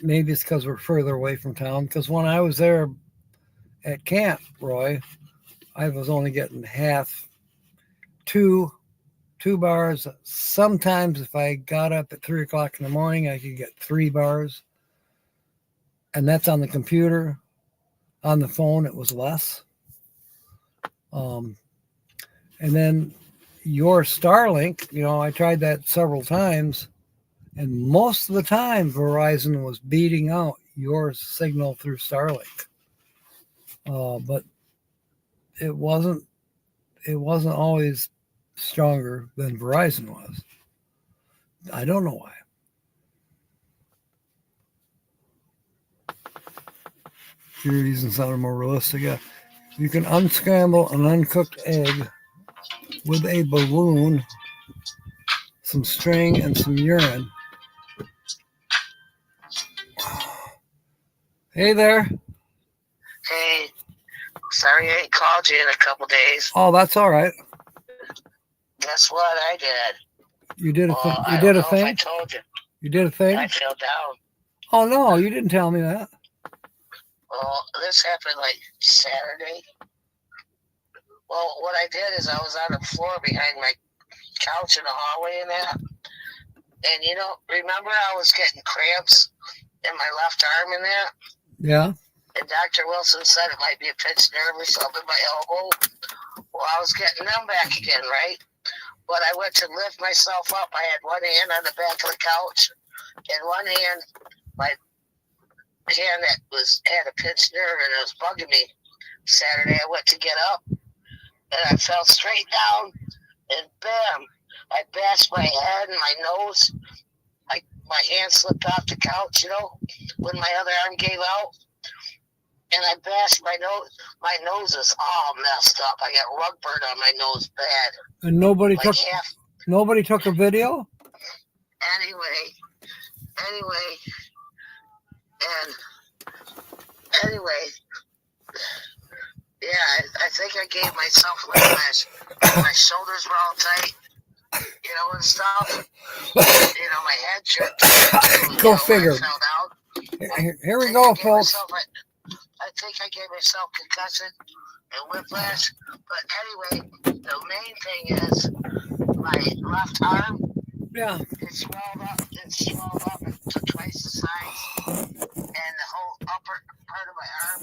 Maybe it's because we're further away from town. Because when I was there at camp, Roy, I was only getting half, two bars. Sometimes if I got up at 3 o'clock in the morning, I could get 3 bars. And that's on the computer. On the phone, it was less. And then your Starlink, I tried that several times. And most of the time, Verizon was beating out your signal through Starlink. But it wasn't always stronger than Verizon was. I don't know why. Your reasons sound more realistic. Yeah. You can unscramble an uncooked egg with a balloon, some string, and some urine. Hey there. Hey, sorry I ain't called you in a couple days. Oh, that's all right. Guess what I did? You did a thing. I don't know if I told you. You did a thing? I fell down. Oh, no, you didn't tell me that. Well, this happened like Saturday. Well, what I did is I was on the floor behind my couch in the hallway and that. And, remember I was getting cramps in my left arm and that? Yeah. And Dr. Wilson said it might be a pinched nerve or something in my elbow. Well, I was getting them back again, right? when I went to lift myself up, I had one hand on the back of the couch, and one hand, my hand that had a pinched nerve, and it was bugging me. Saturday, I went to get up, and I fell straight down, and bam! I bashed my head and my nose. My hand slipped off the couch, when my other arm gave out. And I bashed my nose. My nose is all messed up. I got rug burn on my nose bad. And nobody Like took a video? Anyway, yeah, I think I gave myself whiplash. My shoulders were all tight, and stuff. My head jerked. Go figure. I fell down. Here we go, folks. I think I gave myself concussion and whiplash. But anyway, the main thing is my left arm. Yeah. It swelled up to twice the size, and the whole upper part of my arm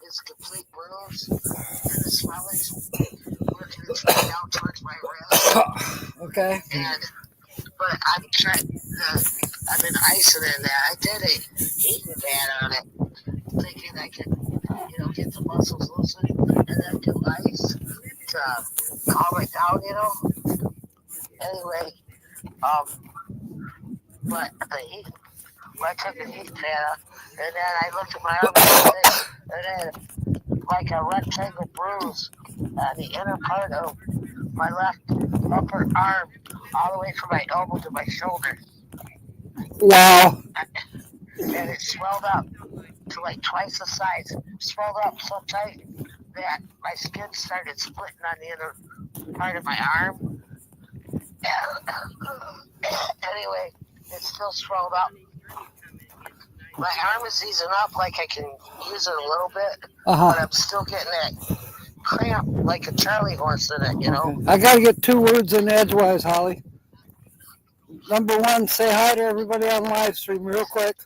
is complete bruise, and the swelling's working its way down towards my wrist. Okay. But I'm trying. I've been icing in that. I did a heating pad on it, thinking I could, get the muscles loosened, and then do ice to calm it down, Anyway, but I took the heat pad off, and then I looked at my arm and then like a rectangle bruise on the inner part of my left upper arm, all the way from my elbow to my shoulder. Wow. And it swelled up to like twice the size. Swelled up so tight that my skin started splitting on the inner part of my arm. Anyway, it's still swelled up. My arm is easing up, like I can use it a little bit, but I'm still getting that cramp like a Charlie horse in it, Okay. I got to get 2 words in edgewise, Holly. Number 1, say hi to everybody on live stream real quick.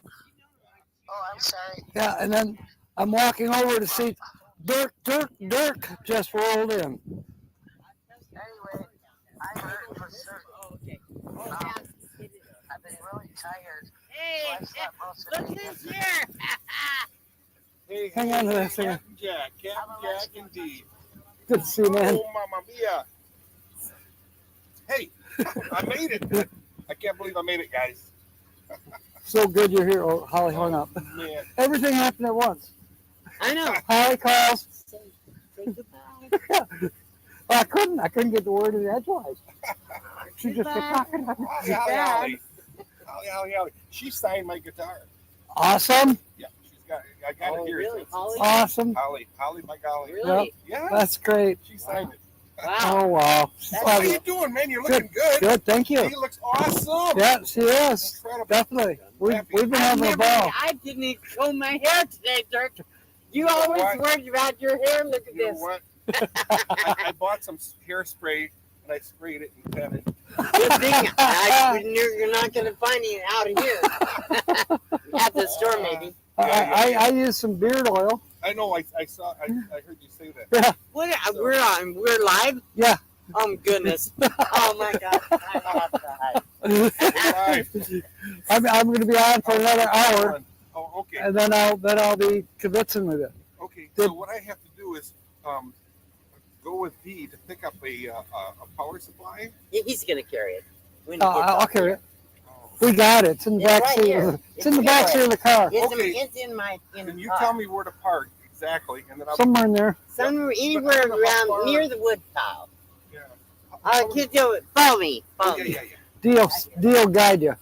Oh, I'm sorry. Yeah, and then I'm walking over to see Dirk just rolled in. Anyway, I heard for certain. I've been really tired. Hey, So look who's here. Hey, Hang on to that second. Captain Jack, indeed. Good to see you, man. Oh, Mamma Mia. Hey, I made it. I can't believe I made it, guys. So good you're here. Oh, Holly hung up. Man. Everything happened at once. I know. Holly calls. Say goodbye. Well, I couldn't get the word in edgewise. She just kept talking. Holly. She signed my guitar. Awesome. Yeah, I got it here. Really, Holly? Awesome. Holly, my golly. Really? Yeah, That's great. she signed it. Wow. Oh, wow. How you doing, man? You're looking good. Good, thank you. She looks awesome. Yeah, she is. Incredible. Definitely. We've been having a ball. I didn't even comb my hair today, Dirk. You always what? worried about your hair. Look at You know this. what? I bought some hairspray and I sprayed it and cut it. Good thing you're not going to find it out here. At the store, maybe. I used some beard oil. I know. I saw. I heard you say that. Yeah. What? We're live? Yeah. Oh, goodness. Oh, my God. I have to hide. We're live. I'm going to be on for another hour, Oh, okay. and then I'll be convincing with it. Okay. So what I have to do is go with Dee to pick up a power supply. He's going to carry it. I'll carry it. Oh. We got it. It's in the It's back right seat. here. It's in the back seat of the car. Okay. It's in my Can you car. tell me where to park exactly, and then I'll. Somewhere in there. Somewhere, anywhere But I don't know how around far- near the wood pile. Yeah. Kids, follow me. Oh, Follow yeah. me. Deal guide you.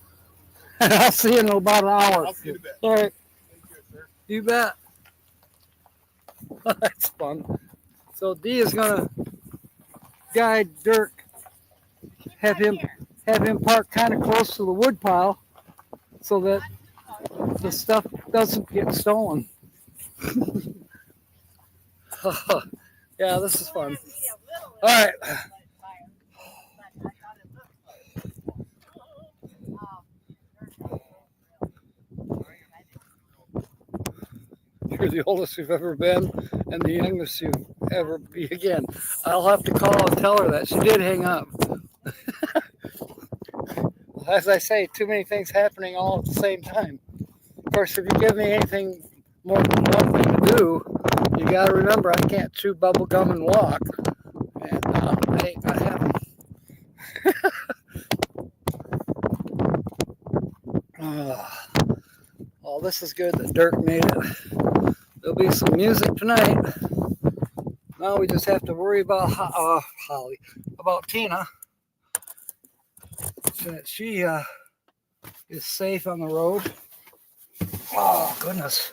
I'll see you in about an hour. I'll see you in a bit. All right. Thank you, sir. You bet. That's fun. So Dee is gonna guide Dirk, have him park kind of close to the wood pile, so that the stuff doesn't get stolen. Yeah, this is fun. All right. You're the oldest you've ever been and the youngest you've ever be again. I'll have to call and tell her that. She did hang up. As I say, too many things happening all at the same time. Of course, if you give me anything more than one thing to do, you got to remember I can't chew bubble gum and walk. And that ain't going to happen. Well, this is good that Dirk made it. There'll be some music tonight. Now we just have to worry about Holly, about Tina, so that she is safe on the road. Oh, goodness.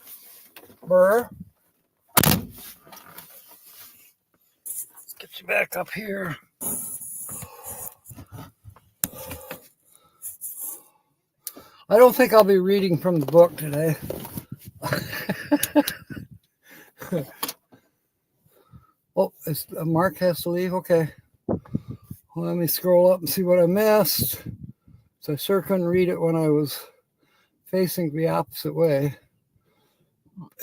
Burr. Let's get you back up here. I don't think I'll be reading from the book today. Oh, Mark has to leave? Okay. Well, let me scroll up and see what I missed. So I sure couldn't read it when I was facing the opposite way.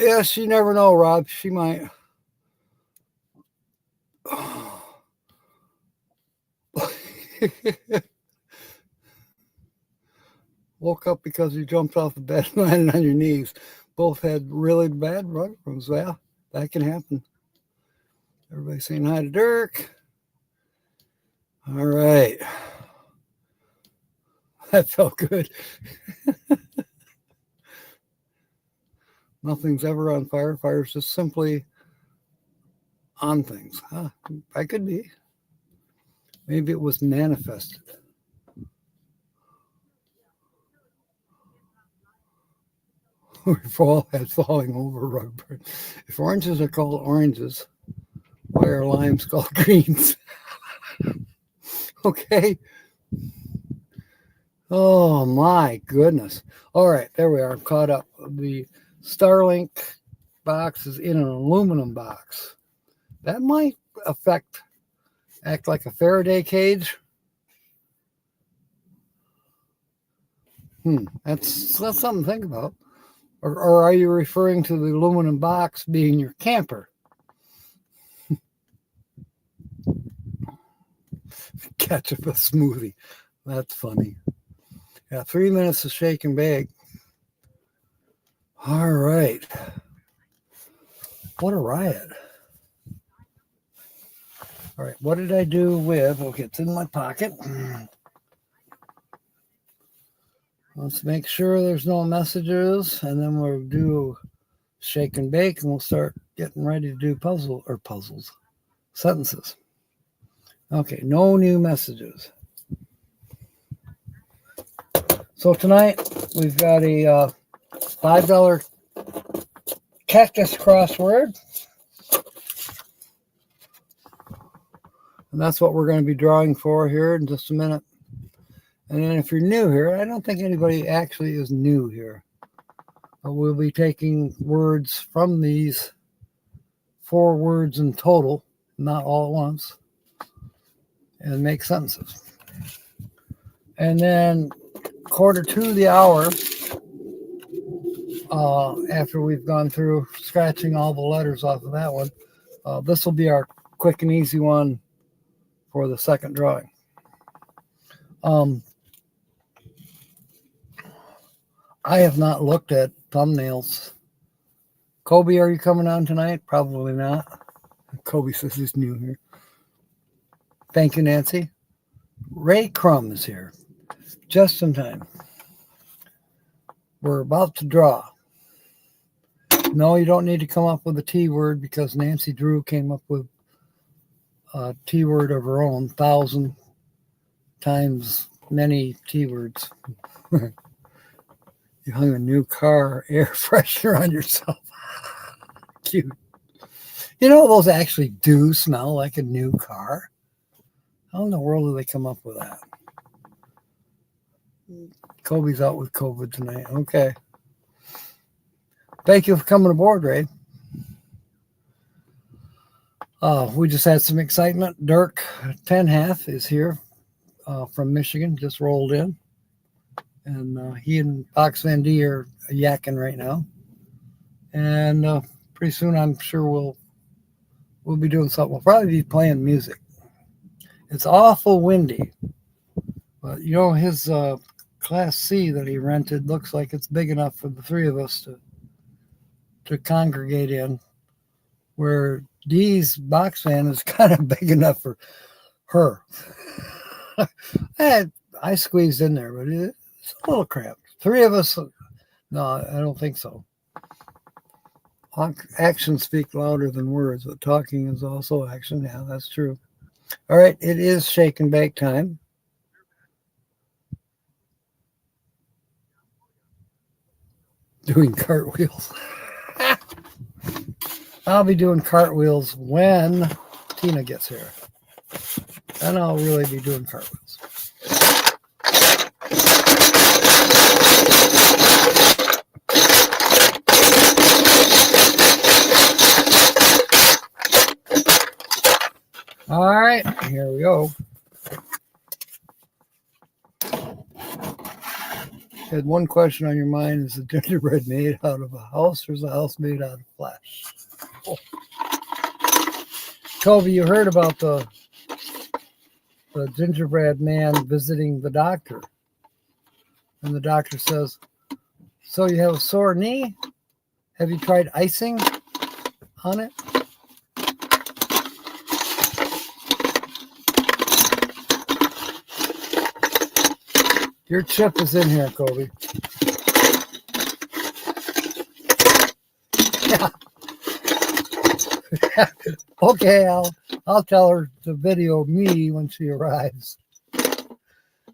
Yes, you never know, Rob. She might. Woke up because you jumped off the bed and landed on your knees. Both had really bad rug burns. Well, that can happen. Everybody saying hi to Dirk. All right. That felt good. Nothing's ever on fire. Fire's just simply on things. Huh? I could be. Maybe it was manifested. We've all had falling over rug burn. If oranges are called oranges, why are limes called greens? Okay. Oh my goodness. All right, there we are. I'm caught up. The Starlink box is in an aluminum box. That might act like a Faraday cage. That's something to think about. Or are you referring to the aluminum box being your camper? Ketchup a smoothie. That's funny. Yeah, 3 minutes of shake and bake. All right. What a riot. All right, what did I do with? Okay, it's in my pocket. Let's make sure there's no messages, and then we'll do shake and bake, and we'll start getting ready to do sentences. Okay, no new messages. So tonight we've got a $5 cactus crossword, and that's what we're going to be drawing for here in just a minute. And then if you're new here, I don't think anybody actually is new here. But we'll be taking words from these 4 words in total, not all at once, and make sentences. And then 1:45 the hour, after we've gone through scratching all the letters off of that one, this will be our quick and easy one for the second drawing. I have not looked at thumbnails. Kobe, are you coming on tonight? Probably not. Kobe says he's new here. Thank you, Nancy. Ray Crum is here. Just in time. We're about to draw. No, you don't need to come up with a T word because Nancy Drew came up with a T word of her own, 1,000 times many T words. You hung a new car air freshener on yourself. Cute. You know, those actually do smell like a new car. How in the world do they come up with that? Kobe's out with COVID tonight. Okay. Thank you for coming aboard, Ray. We just had some excitement. Dirk Tenhath is here from Michigan, just rolled in. And he and Box Van D are yakking right now. And pretty soon I'm sure we'll we'll be doing something. We'll probably be playing music. It's awful windy, but you know his Class C that he rented looks like it's big enough for the three of us to congregate in. Where Dee's box fan is kind of big enough for her. I squeezed in there, but it's a little cramped. Three of us. No, I don't think so. Actions speak louder than words, but talking is also action. Yeah, that's true. All right, it is shake and bake time. Doing cartwheels. I'll be doing cartwheels when Tina gets here. Then I'll really be doing cartwheels. All right, here we go. Had one question on your mind: is the gingerbread made out of a house, or is the house made out of flesh? Oh. Toby, you heard about the gingerbread man visiting the doctor, and the doctor says, "So you have a sore knee? Have you tried icing on it?" Your chip is in here, Kobe. Yeah. Okay, I'll tell her to video me when she arrives.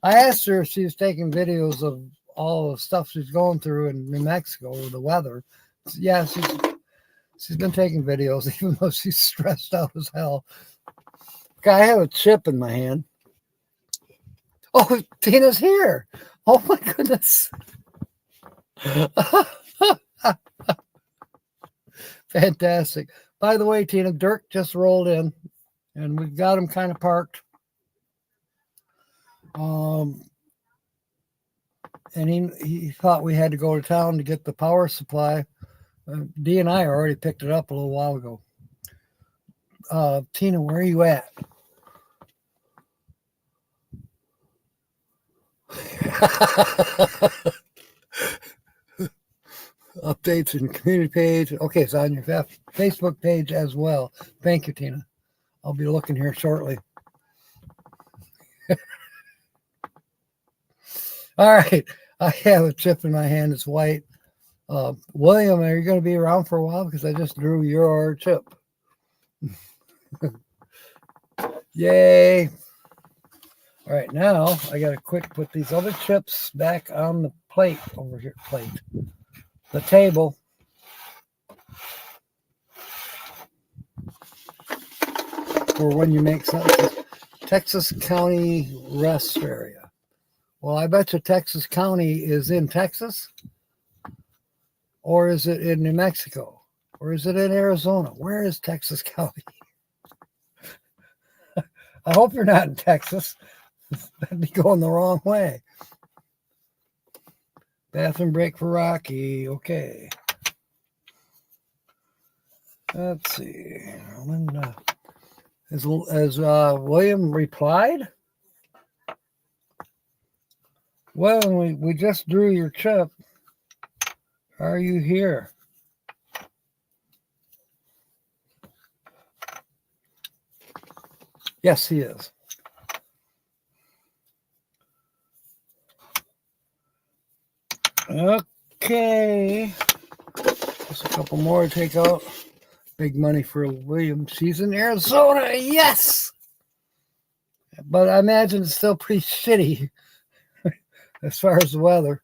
I asked her if she was taking videos of all the stuff she's going through in New Mexico with the weather. Yeah, she's been taking videos, even though she's stressed out as hell. Okay, I have a chip in my hand. Oh, Tina's here. Oh my goodness. Fantastic. By the way, Tina, Dirk just rolled in and we've got him kind of parked. And he thought we had to go to town to get the power supply. Dee and I already picked it up a little while ago. Tina, where are you at? Updates and community page. Okay, it's on your Facebook page as well. Thank you, Tina. I'll be looking here shortly. All right. I have a chip in my hand. It's white. William, are you going to be around for a while? Because I just drew your chip. Yay. All right, now I got to quick put these other chips back on the plate over here. The table. For when you make something. Texas County rest area. Well, I bet you Texas County is in Texas. Or is it in New Mexico? Or is it in Arizona? Where is Texas County? I hope you're not in Texas. That'd be going the wrong way. Bathroom break for Rocky. Okay. Let's see. Has William replied? Well, we just drew your chip. Are you here? Yes, he is. Okay. Just a couple more to take out. Big money for William. She's in Arizona. Yes! But I imagine it's still pretty shitty as far as the weather.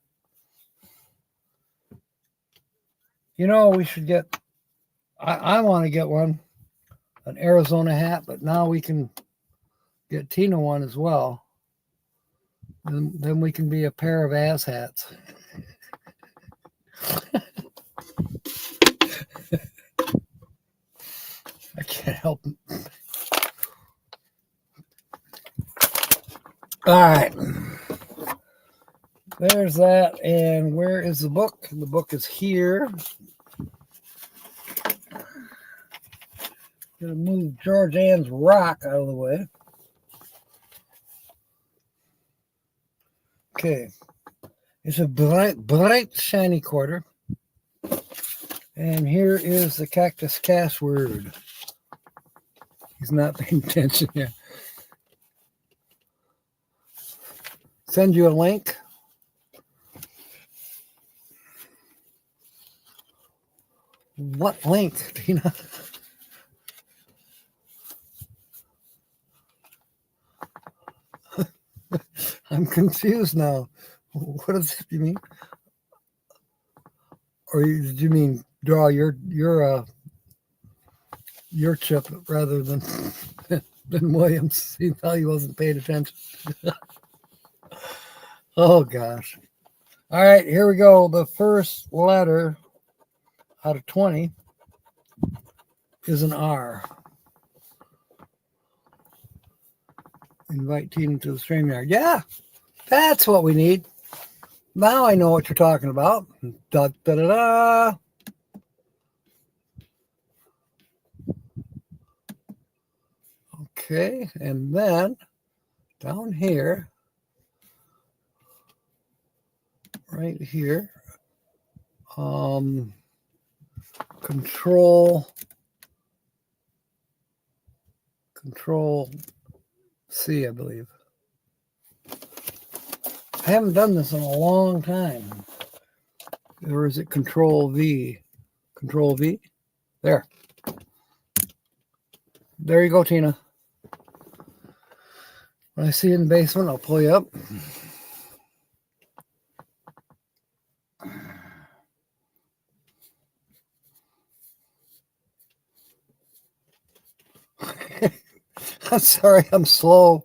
You know, we should get, I want to get an Arizona hat, but now we can get Tina one as well. And then we can be a pair of ass hats. I can't help it. All right. There's that. And where is the book? The book is here. Gonna move George Ann's rock out of the way. Okay. It's a bright, shiny quarter. And here is the Cactus Password. He's not paying attention here. Send you a link. What link, Tina? I'm confused now. What does it mean? Or did you mean draw your chip rather than than Williams? He thought he wasn't paying attention. Oh gosh. All right, here we go. The first letter out of 20 is an R. Invite Tina to the StreamYard. Yeah, that's what we need. Now I know what you're talking about. Da, da, da, da. Okay, and then down here, right here, control C, I believe. I haven't done this in a long time. Or is it control V? Control V? There. There you go, Tina. When I see you in the basement, I'll pull you up. I'm sorry, I'm slow.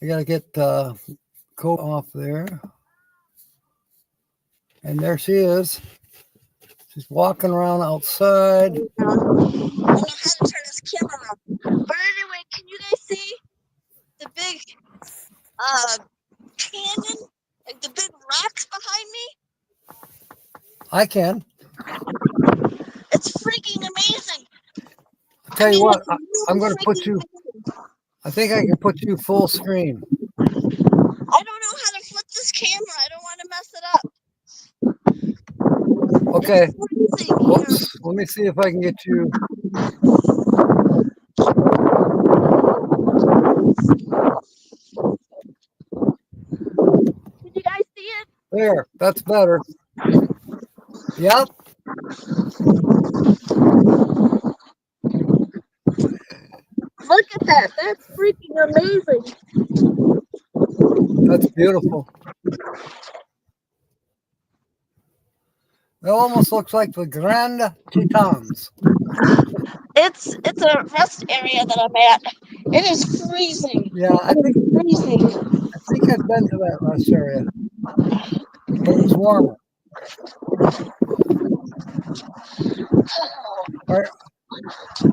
I gotta get Coke off there. And there she is. She's walking around outside. I don't know how to turn this camera on. But anyway, can you guys see the big canyon? Like the big rocks behind me? I can. It's freaking amazing. I'll tell you what, it's really I'm going to put freaking you, amazing. I think I can put you full screen. I don't know how to flip this camera. I don't want to mess it up. Okay. It's freezing here. Whoops. Let me see if I can get you. Did you guys see it? There. That's better. Yep. Look at that. That's freaking amazing. That's beautiful. It almost looks like the Grand Tetons. It's a rest area that I'm at. It is freezing. Yeah, I think Freezing. I've been to that rest area. But it's warmer. All right.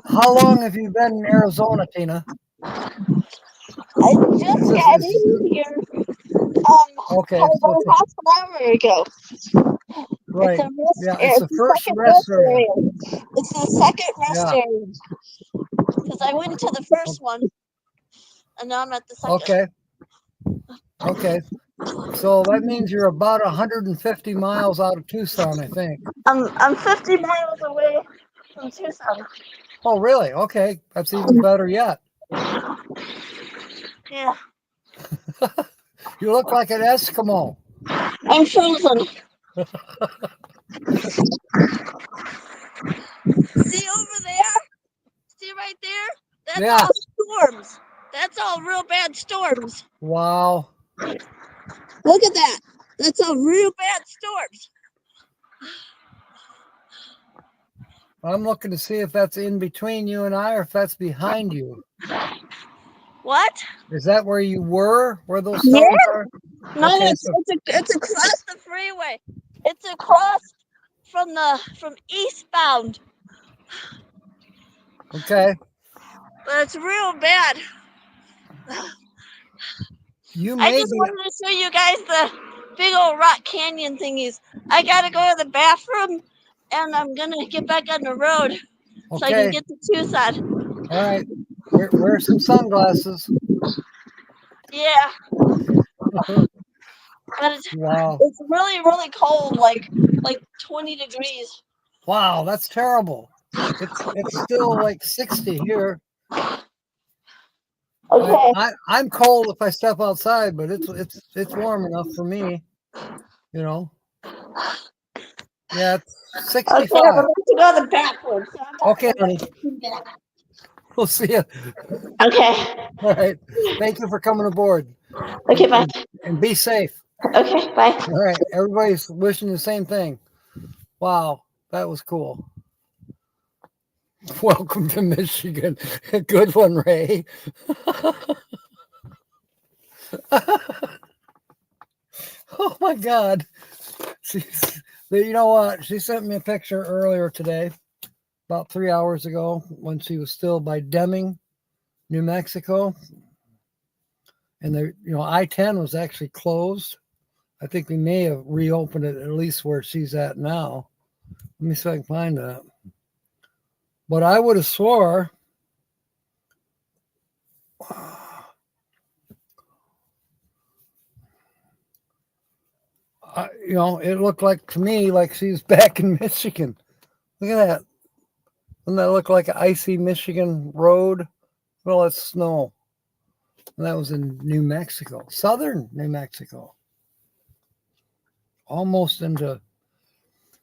How long have you been in Arizona, Tina? I just got in here. Okay, About so it's half an hour ago. right. It's a rest Yeah, area. it's the first second rest area. It's the second rest Yeah. area. Because I went to the first one, and now I'm at the second. Okay. Okay. So that means you're about 150 miles out of Tucson, I think. I'm 50 miles away from Tucson. Oh, really? Okay. That's even better yet. Yeah, You look like an Eskimo. I'm frozen. See over there? See right there? That's Yeah. all storms. That's all real bad storms. Wow. Look at that. That's all real bad storms. I'm looking to see if that's in between you and I or if that's behind you. What? Is that where you were? Where those storms are? No, Okay, it's across the freeway. It's across from eastbound. Okay. But it's real bad. You I may just be. wanted to show you guys the big old rock canyon thingies. I gotta go to the bathroom, and I'm gonna get back on the road so I can Okay. get to Tucson. All right. Wear some sunglasses. Yeah, but Wow. it's really really cold, like 20 degrees. Wow, that's terrible. It's still like 60 here. Okay. I'm cold if I step outside, but it's warm enough for me, you know. Yeah, it's Okay, I'm 65. about to go to the bathroom. So I'm not Okay, honey. gonna- We'll see you. Okay. All right. Thank you for coming aboard. Okay, bye. And be safe. Okay, bye. All right. Everybody's wishing the same thing. Wow, that was cool. Welcome to Michigan. Good one, Ray. Oh my God. You know what? She sent me a picture earlier today, about 3 hours ago, when she was still by Deming, New Mexico. And I-10 was actually closed. I think we may have reopened it at least where she's at now. Let me see if I can find that. But I would have swore it looked like to me like she's back in Michigan. Look at that. Doesn't that look like an icy Michigan road? Well, it's snow. And that was in New Mexico, southern New Mexico. Almost that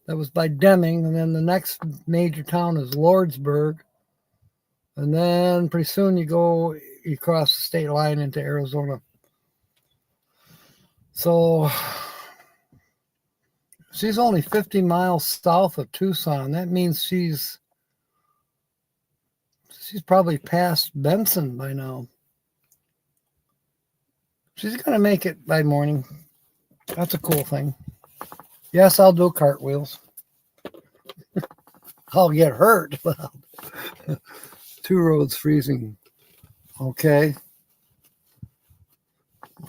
was by Deming. And then the next major town is Lordsburg. And then pretty soon you cross the state line into Arizona. So she's only 50 miles south of Tucson. That means she's probably past Benson by now. She's going to make it by morning. That's a cool thing. Yes, I'll do cartwheels. I'll get hurt. 2 roads freezing. Okay.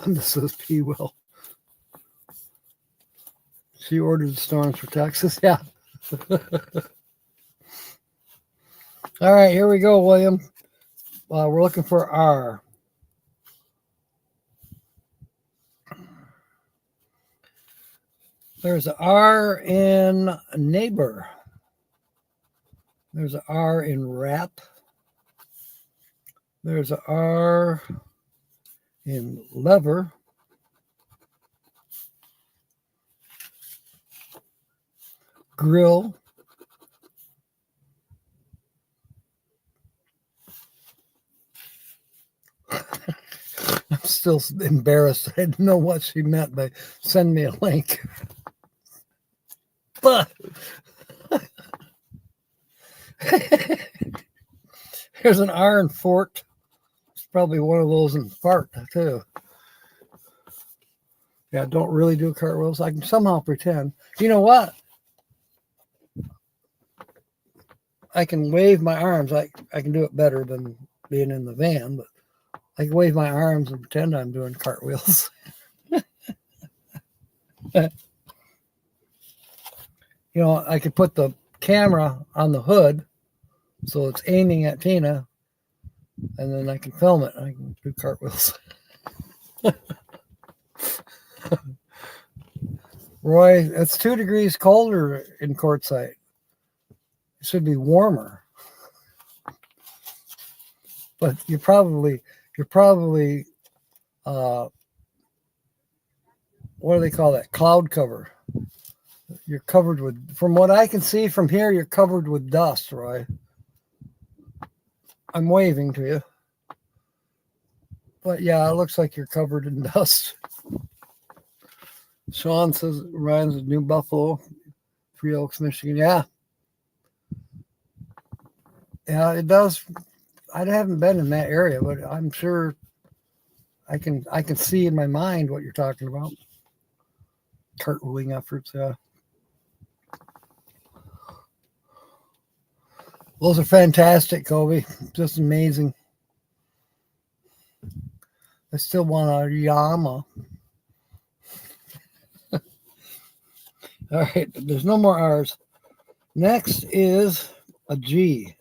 Linda says P. Will. She ordered storms for Texas. Yeah. All right, here we go, William. We're looking for R. There's an R in neighbor. There's an R in wrap. There's an R in lever. Grill. I'm still embarrassed. I didn't know what she meant by send me a link. But there's an R in fort. It's probably one of those in fart too. Yeah, don't really do cartwheels. I can somehow pretend. You know what? I can wave my arms. I can do it better than being in the van, but I can wave my arms and pretend I'm doing cartwheels. I could put the camera on the hood so it's aiming at Tina, and then I can film it. I can do cartwheels. Roy, it's 2 degrees colder in Quartzsite. It should be warmer. But you're probably what do they call that? Cloud cover. You're covered with, from what I can see from here, you're covered with dust, Roy. I'm waving to you. But yeah, it looks like you're covered in dust. Sean says it rhymes with New Buffalo, Free Oaks, Michigan. Yeah. Yeah, it does. I haven't been in that area, but I'm sure I can see in my mind what you're talking about. Cartwheeling efforts, yeah. Those are fantastic, Kobe. Just amazing. I still want a Yama. All right, there's no more R's. Next is a G.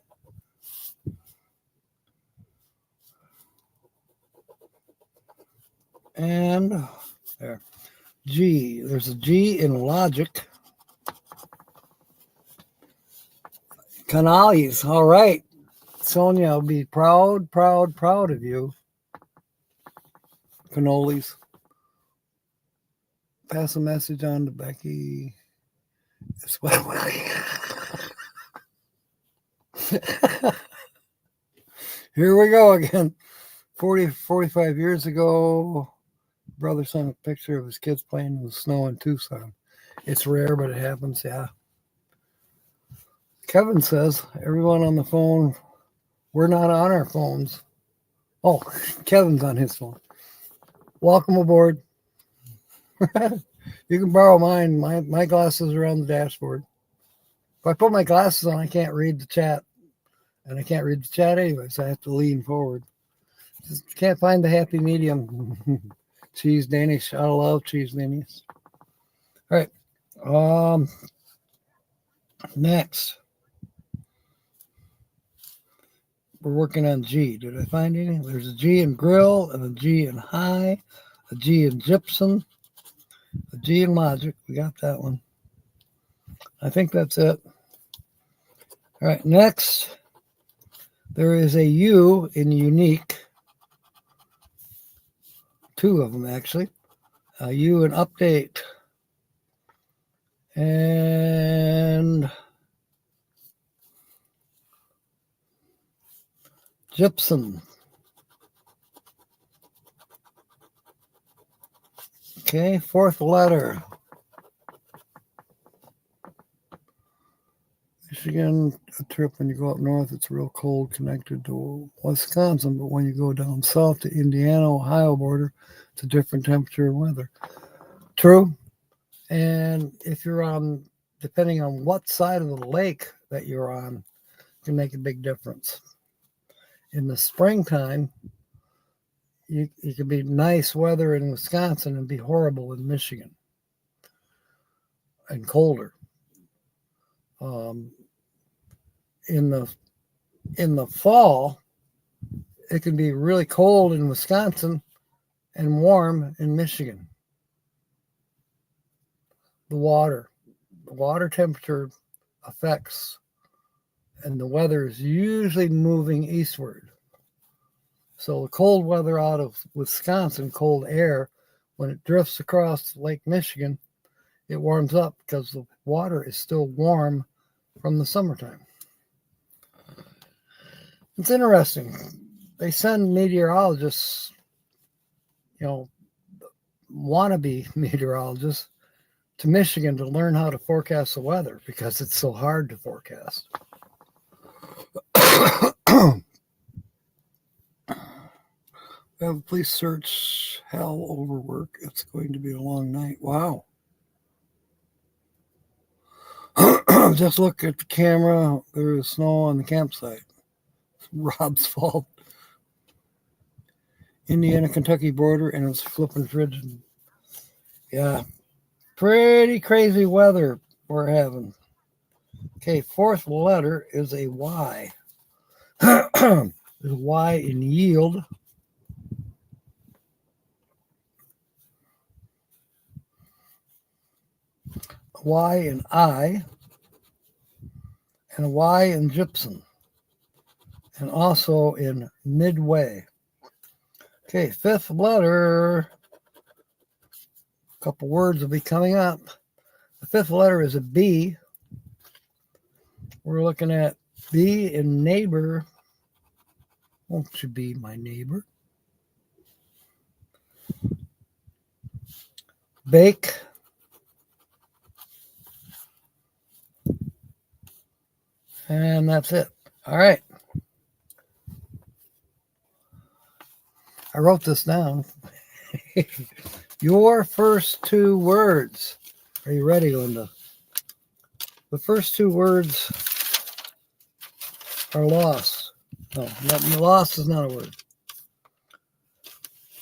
And there. G. There's a G in logic. Canales. All right. Sonia, I'll be proud of you. Cannolis. Pass a message on to Becky. It's well. Here we go again. 45 years ago, brother sent a picture of his kids playing in the snow in Tucson. It's rare, but it happens, yeah. Kevin says, everyone on the phone, we're not on our phones. Oh, Kevin's on his phone. Welcome aboard. You can borrow mine. My glasses are on the dashboard. If I put my glasses on, I can't read the chat. And I can't read the chat anyway, so I have to lean forward. Just can't find the happy medium. Cheese Danish. I love cheese Danish. All right. Next. We're working on G. Did I find any? There's a G in grill and a G in high, a G in gypsum, a G in logic. We got that one. I think that's it. All right, next. There is a U in unique. Two of them, actually. A U in update. And gypsum. Okay, fourth letter. Michigan, a trip when you go up north, it's real cold connected to Wisconsin, but when you go down south to Indiana, Ohio border, it's a different temperature and weather. True. And if you're on, depending on what side of the lake that you're on, it can make a big difference. In the springtime, it could be nice weather in Wisconsin and be horrible in Michigan and colder. In the fall, it can be really cold in Wisconsin and warm in Michigan. The water temperature affects, and the weather is usually moving eastward. So the cold weather out of Wisconsin, cold air, when it drifts across Lake Michigan, it warms up because the water is still warm from the summertime. It's interesting. They send meteorologists, wannabe meteorologists, to Michigan to learn how to forecast the weather because it's so hard to forecast. Please search hell overwork. It's going to be a long night. Wow. Just look at the camera. There is snow on the campsite. It's Rob's fault. Indiana-Kentucky border, and it's flipping frigid. Yeah. Pretty crazy weather we're having. Okay, fourth letter is a Y. There's a Y in yield. A Y in I. And a Y in gypsum. And also in midway. Okay, fifth letter. A couple words will be coming up. The fifth letter is a B. We're looking at B in neighbor. Won't you be my neighbor? Bake. And that's it. All right. I wrote this down. Your first two words. Are you ready, Linda? The first two words are lost. No, lost is not a word.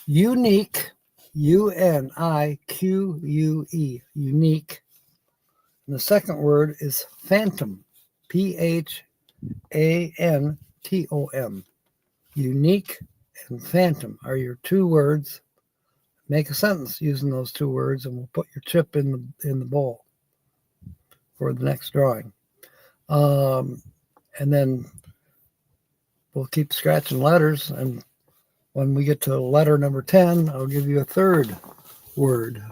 Unique, U-N-I-Q-U-E, unique. And the second word is phantom, P-H-A-N-T-O-M. Unique and phantom are your two words make a sentence using those two words, and we'll put your chip in the bowl for the next drawing. And then we'll keep scratching letters, and when we get to letter number 10, I'll give you a third word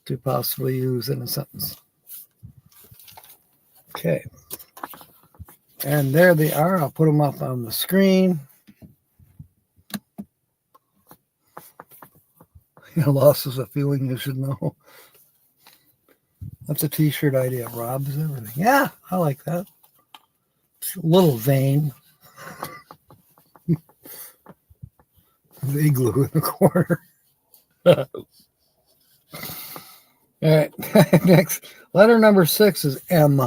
to possibly use in a sentence. Okay. And there they are. I'll put them up on the screen. Loss is a feeling you should know. That's a t-shirt idea. Rob's everything. Yeah, I like that. It's a little vain. The igloo in the corner. All right. Next. Letter number 6 is M.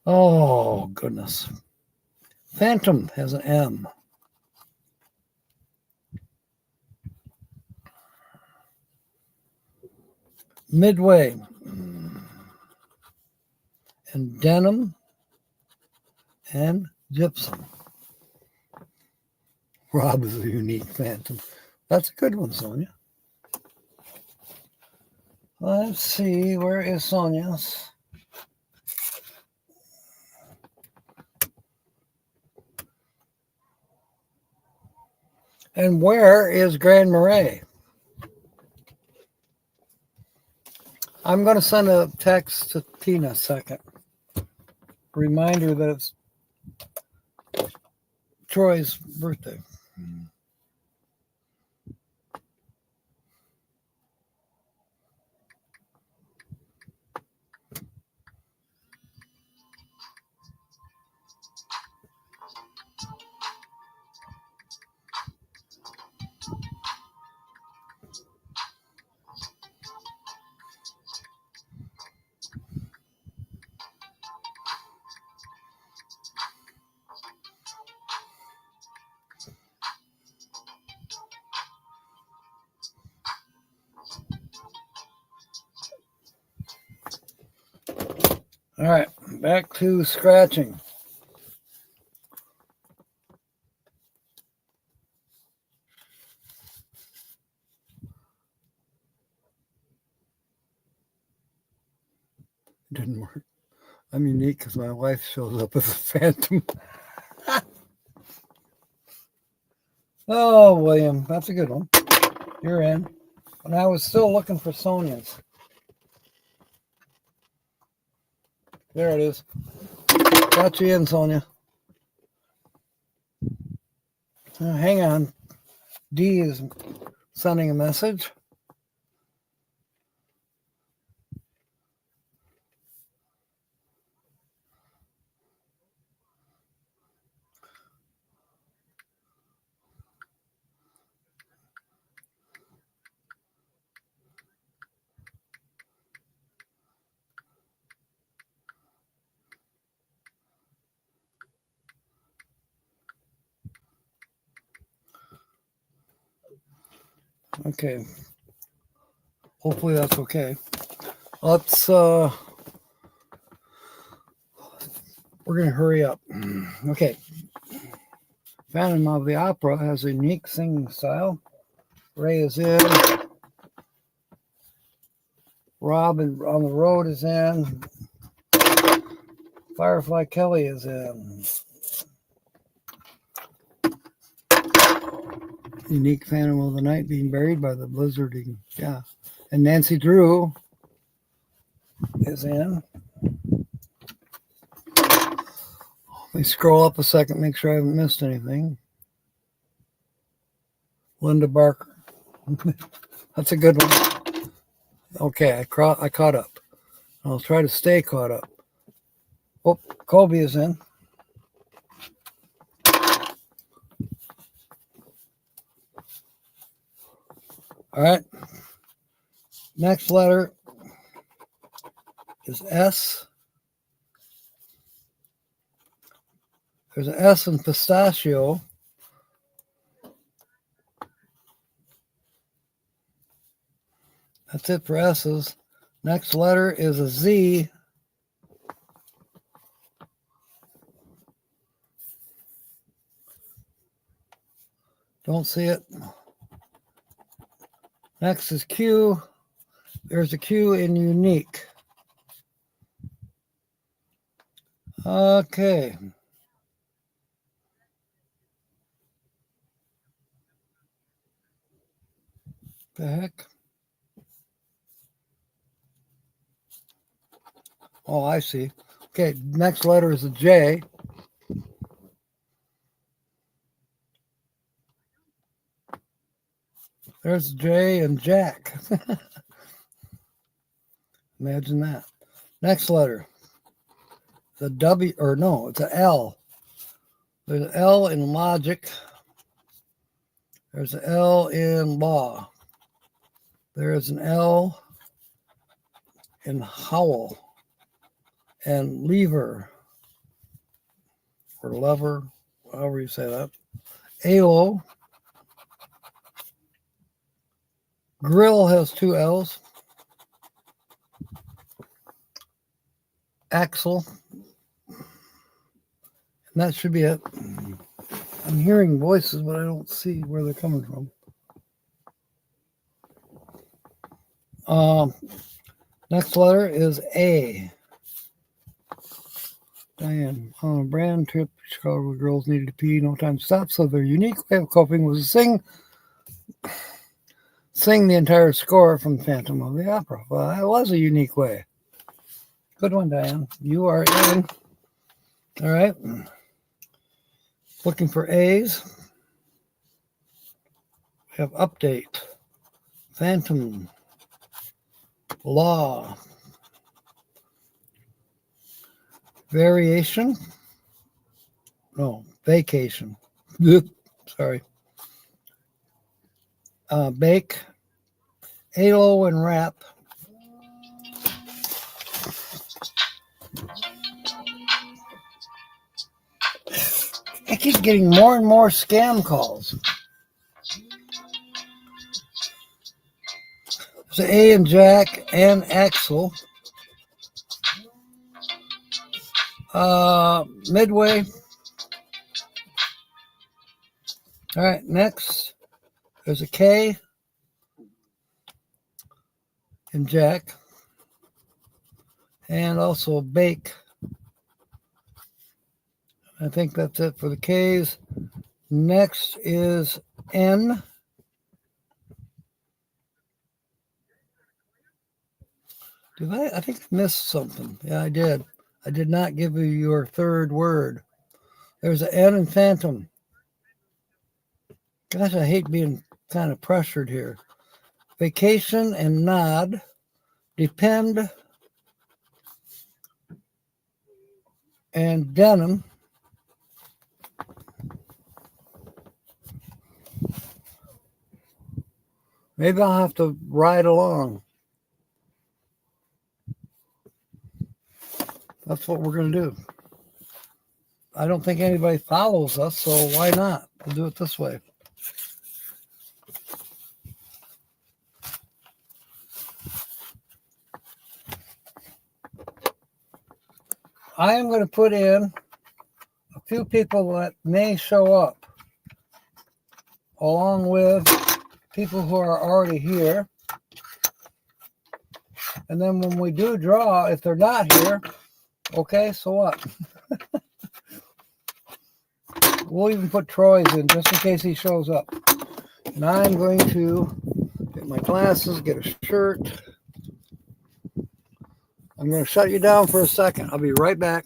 Oh, goodness. Phantom has an M. Midway. And denim. And gypsum. Rob is a unique phantom. That's a good one, Sonia. Let's see. Where is Sonia's? And where is Grand Marais? I'm going to send a text to Tina a second. Reminder that it's Troy's birthday. All right, back to scratching. Didn't work. I'm unique because my wife shows up as a phantom. Oh, William, that's a good one. You're in. And I was still looking for Sonia's. There it is. Got you in, Sonia. Hang on. D is sending a message. Okay. Hopefully that's okay. Let's we're gonna hurry up. Okay. Phantom of the Opera has a unique singing style. Ray is in. Rob on the Road is in. Firefly Kelly is in. Unique Phantom of the Night being buried by the blizzarding. Yeah. And Nancy Drew is in. Let me scroll up a second, make sure I haven't missed anything. Linda Barker. That's a good one. Okay, I caught up. I'll try to stay caught up. Oh, Colby is in. All right. Next letter is S. There's an S in pistachio. That's it for S's. Next letter is a Z. Don't see it. Next is Q. There's a Q in unique. Okay. The heck? Oh, I see. Okay, next letter is a J. There's J and Jack. Imagine that. Next letter. The W, or no, it's a L. There's an L in logic. There's an L in law. There is an L in howl and lever or lever, however you say that. AO. Grill has two L's. Axle. And that should be it. I'm hearing voices, but I don't see where they're coming from. Next letter is A. Diane, on a brand trip, Chicago girls needed to pee, no time to stop, so their unique way of coping was to sing the entire score from Phantom of the Opera. Well, that was a unique way. Good one, Diane. You are in. All right. Looking for A's. We have update, Phantom, law, variation. No, vacation. Sorry. Bake, halo, and wrap. I keep getting more and more scam calls. So A and Jack and Axel. Midway. All right, next there's a K in Jack. And also bake. I think that's it for the K's. Next is N. I think I missed something. Yeah, I did. I did not give you your third word. There's an N in Phantom. Gosh, I hate being kind of pressured here. Vacation and nod. Depend and denim. Maybe I'll have to ride along. That's what we're going to do. I don't think anybody follows us, so why not? We'll do it this way. I am going to put in a few people that may show up, along with people who are already here. And then when we do draw, if they're not here, okay, so what? We'll even put Troy's in just in case he shows up. And I'm going to get my glasses, get a shirt. I'm going to shut you down for a second. I'll be right back.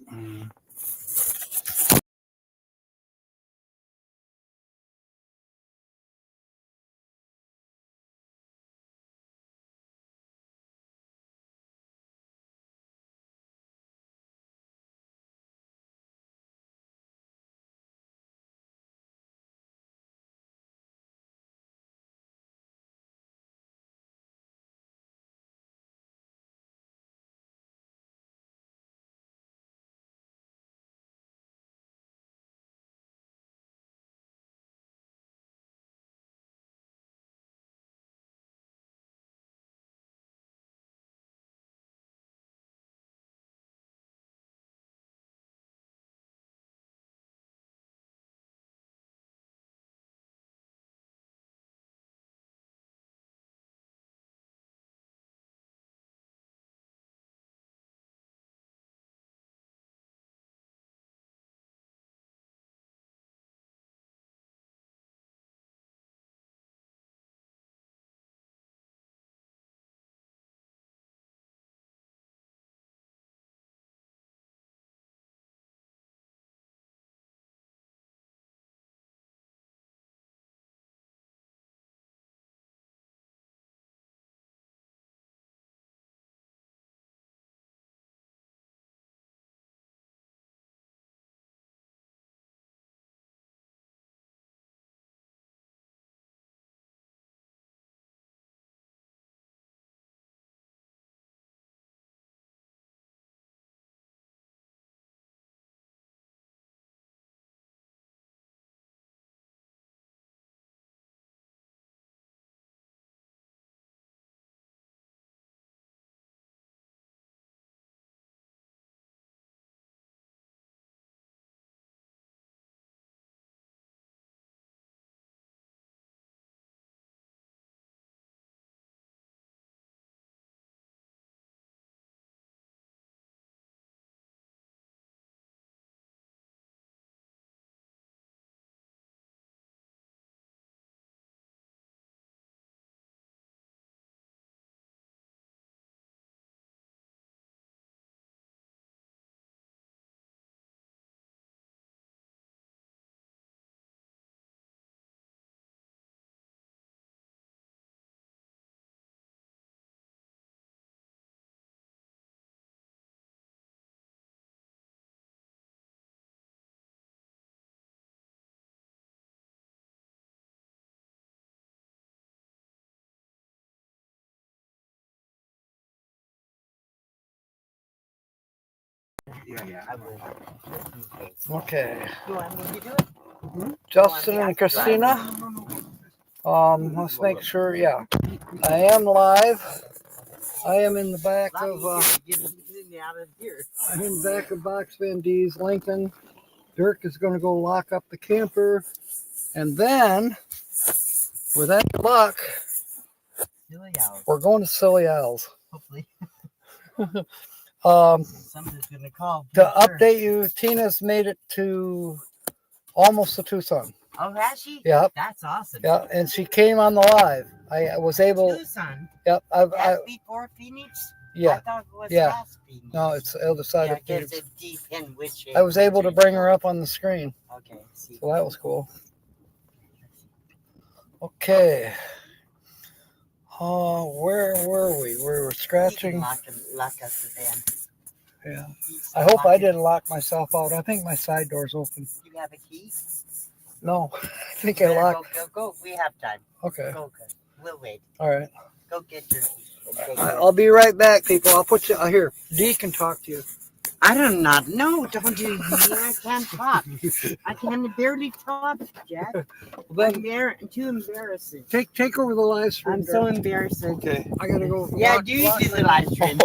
Yeah. I will. Just in case. Okay. You want me to do it? Justin and Christina. Let's make sure. Yeah, I am live. I am in the back of. Get me out of here. I'm in the back of Box Van D's. Lincoln. Dirk is going to go lock up the camper, and then, with any luck, Silly owls. we're going to Silly Owls. Hopefully, Somebody's gonna call. To update you, Tina's made it to almost to Tucson. Oh, has she? Yep. That's awesome. Yeah, and she came on the live. I was able. Tucson. Yep. That's before Phoenix. I Yeah. thought it was Yeah. past Phoenix. No, it's the other side Yeah, of I guess Phoenix. it depends which. I was able to bring her up on the screen, Okay. See. so that was cool. Okay. Where were we? We were scratching. Lock us the van. Yeah. I hope I didn't lock myself out. I think my side door's open. You have a key? No, I think I Better locked. Go. We have time. Okay. Go. We'll wait. All right. Go get your key. I'll be right back, people. I'll put you here. Dee can talk to you. I do not know. Don't do me. I can't talk. I can barely talk, Jack. Then Too embarrassing. take over the live stream. I'm so Dirk. embarrassed. Okay. I gotta go. Yeah, lock- do lock do the my- live stream.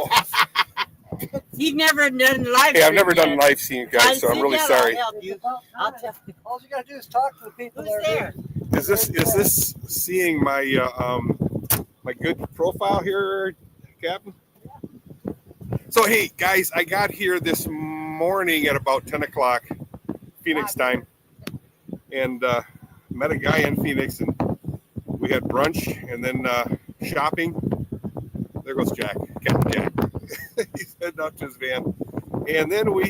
He's never done live Hey, I've stream never done yet. live stream, guys, so I'm really I'll sorry. help you. I'll tell you. All you gotta do is talk to the people Who's that are there? Is this seeing my my good profile here, Captain? So hey guys, I got here this morning at about 10 o'clock Phoenix time, and met a guy in Phoenix, and we had brunch and then shopping. There goes Jack, Captain Jack. He's heading out to his van, and then we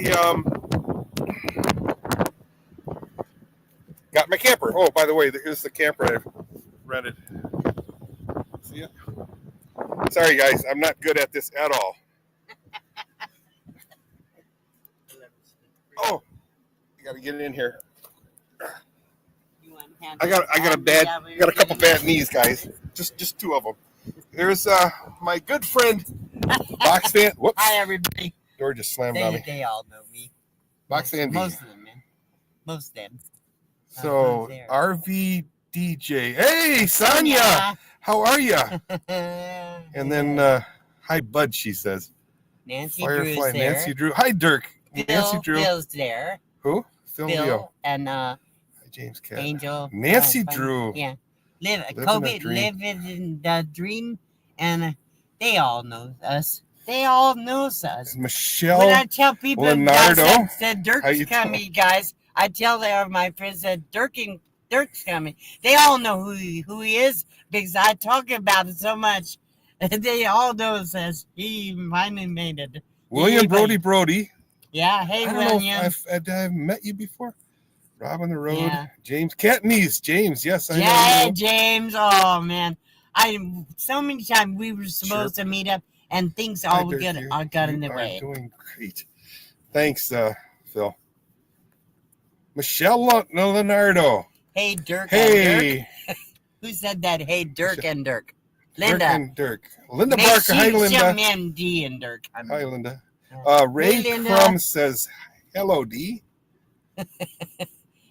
got my camper. Oh, by the way, here's the camper I've rented. See ya. Sorry, guys, I'm not good at this at all. Oh, you got to get in here. I got a couple bad knees, guys. Just two of them. There's my good friend Box Van. Whoops, Hi, everybody. door just slammed on me. They all know me. Box Van D. Most of them, man. Most of them. So there. RV DJ. Hey, Sonia, how are you? And then hi, Bud. She says. Nancy Firefly Drew's there. Nancy Drew. Hi, Dirk. Nancy Drew. Phil's there. Who? Phil Leo. Phil and Hi, James Cat. Angel. Nancy Fun. Drew. Yeah. Living a Kobe dream. living in the dream, and they all know us. They all knows us. Michelle. When I tell people Leonardo. I said How you Dirk's coming, guys, I tell my friends that Dirk's coming. They all know who he is because I talk about it so much. They all know us. He finally made it. William Brody. Yeah, hey, I don't know William. if I've met you before. Rob on the road. Yeah. James Catnese. James, yes, I know Yeah, you. James. Oh man, so many times we were supposed to meet up, and things Hi, all Dirk. got in You the are way. doing great. Thanks, Phil. Michelle Leonardo. Hey, Dirk. And Dirk. Hey, Who said that? Hey, Dirk and Dirk. Dirk Linda. and Dirk. Linda Make Barker. Hi, sure Linda. some MD and Dirk. I mean, Hi, Linda. Yeah. Ray Hey, Linda. Crum says, hello, D.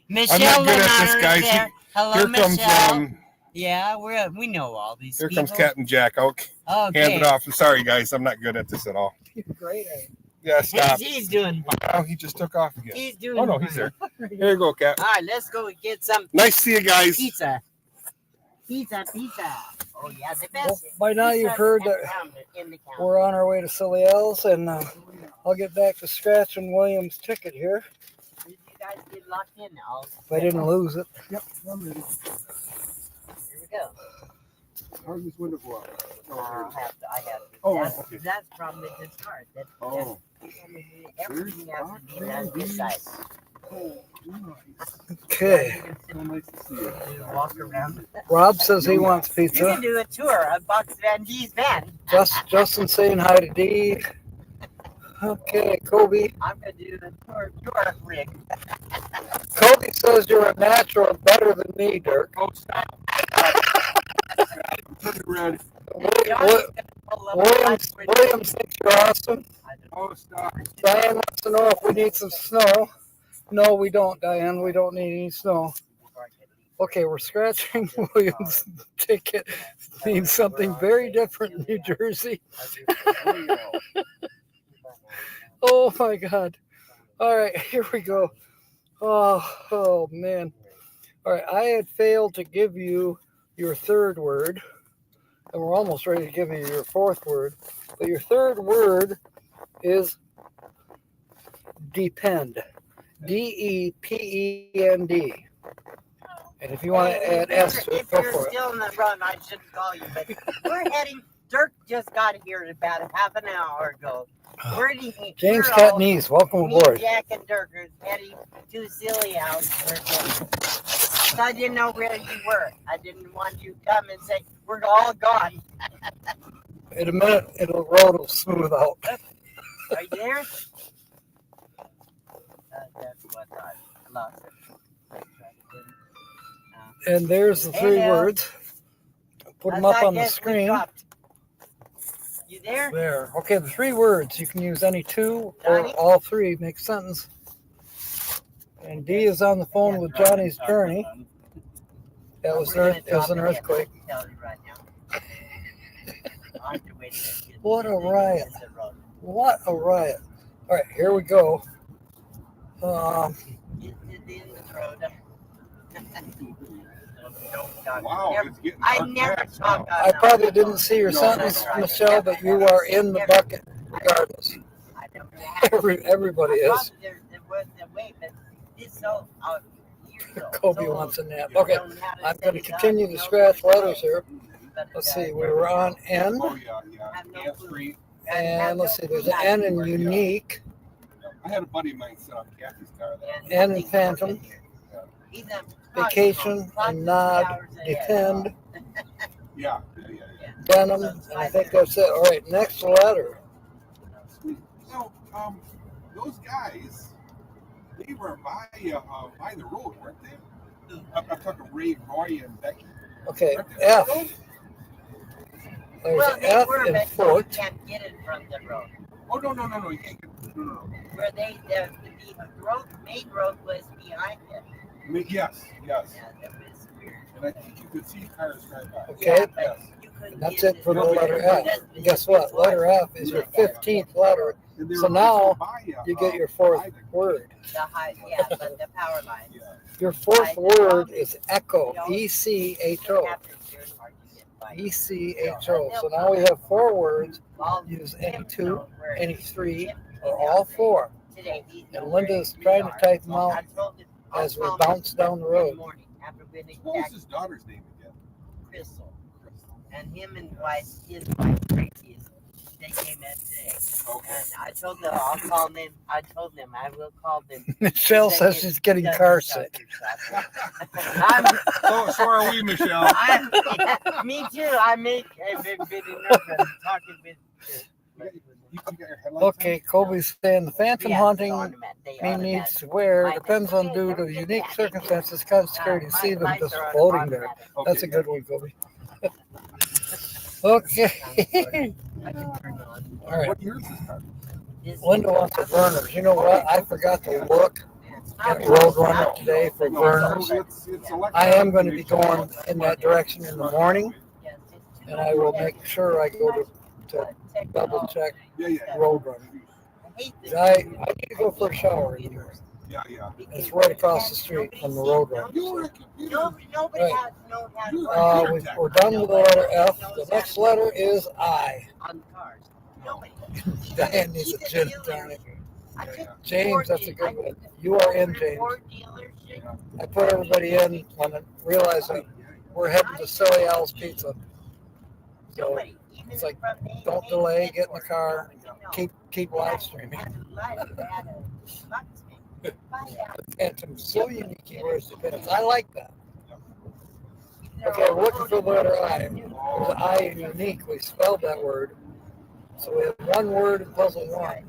Michelle not good at this, Leonardo's guys. there. Hello, Here comes Michelle. Yeah, we know all these here people. comes Captain Jack. I'll hand Okay. it off. I'm sorry, guys. I'm not good at this at all. great. eh? Yeah, stop. He's doing fine. Oh, he just took off again. He's doing Oh, no, fine. he's there. Here you go, Cap. All right, let's go get some Nice to see you guys. pizza. Pizza. Oh, yeah, the Well, best. by now you've heard that in the county. we're on our way to Silly L's, and I'll get back to scratching William's ticket here. You guys get locked in now. If I didn't lose it. Here we go. How's this window go up? I have to. Oh, that's, okay. that's probably the start. Oh. Everything has to be done this side. Okay. Nice to see you. Walk around. Rob says he wants You pizza. can do a tour of Box Van D's van. Justin saying hi to Dee. Okay, Kobe. I'm going to do the tour, Rick. Kobe says you're a natural better than me, Dirk. Oh, stop. Turn it red. Williams thinks you're awesome. Oh, stop. Diane wants to know if we need some snow. No, we don't, Diane. We don't need any snow. Okay, we're scratching Williams' ticket. Means something very different in New Jersey. Oh my God. All right, here we go. Oh man. All right, I had failed to give you your third word, and we're almost ready to give you your fourth word. But your third word is depend. DEPEND. And if you want to add S to it, If go you're for it. still in the run, I shouldn't call you, but we're heading. Dirk just got here about half an hour ago. We're heading. James we're all- Catnese, welcome Me, aboard. Jack, and Dirk are heading to Silly House for dinner. So I didn't know where you were. I didn't want you to come and say we're all gone. In a minute, road will smooth out. Are you there? That's what I lost it. And there's the three Hey, Nell. words. Put them As up I on the guess we screen. dropped. You there? There. Okay, the three words. You can use any two or Johnny? all three. Makes sentence. And D is on the phone with Johnny's journey. That was an earthquake. Tell you right now. I'll have to wait till it gets What a to the riot. end of the road. What a riot. All right, here we go. Get to the end of the road. Don't talk. Wow, Never- it's getting I dark never fast talk now. on I probably didn't see your No, sentence, that's right. Michelle, but you are in the bucket regardless. I don't have Everybody I is. thought there was the way, but it's so out years ago. Kobe So wants a nap. you Okay, don't know how to I'm going to set it up, continue you to know scratch what letters to here. do, but Let's it see, we were on N, Oh, yeah. have no Hands clue. free. and let's see, there's an N in unique, I had a buddy of mine set up Kathy's car. That N in phantom, vacation, and nod, depend, Yeah. denim, and I think that's it. All right, next letter. So, those guys, they were by the road, weren't they? I'm talking Ray, Roy, and Becky. Okay, Weren't they by the road? F. There's Well, an they F were, in but you foot. can't get it from the road. Oh, no. You can't get, no. Where the road, main road was behind it. Yes. Yeah, that was weird. And I think you could see cars drive by. Okay. Yeah, but Yes. you couldn't And that's get it for the letter F. And guess what? Letter F is your 15th letter. And they So were now by, you get your fourth by the- word. The high, yeah, but the power line. Yeah. Your fourth word is echo, E-C-H-O. E-C-H-O. So now we have four words. Use any two, any three, or all four. And Linda's trying to type them out as we bounce down the road. What was his daughter's name again? Crystal. And him and his wife Tracy, they came in today. Okay. And I told them I'll call them. I told them I will call them. Michelle says she's getting car sick. So are we, Michelle. Me too. I make a bit nervous talking with. You got your headlights Okay, Kobe's saying the phantom Yes, haunting ornament, they he ornament. needs to wear depends on due to unique circumstances. Kind of scary to see them just floating there. on? That's a good one, Kobe. Okay. I can turn it on. All right. What year is this car? Linda wants a burner. You know what? I forgot to look at Roadrunner today for burners. It's I am going to be going in that direction in the morning, and I will make sure I go to double check Yeah. Roadrunner. I need to go for a shower in here. Yeah. It's right across the street from the Roadrunner. You were a computer. Nobody Right. has known how to We're done with the letter F. The next letter is I. on cars. Nobody. Diane needs a gin and tonic. James, that's a good one. You are in, James. I put everybody in when I realized that we're heading to Silly Al's Pizza. So it's like, don't delay, get in the car, keep live streaming. Phantom's so unique, he wears the pins. I like that. Okay, we're looking for the letter I. There's an I in unique. We spelled that word. So we have one word in puzzle one.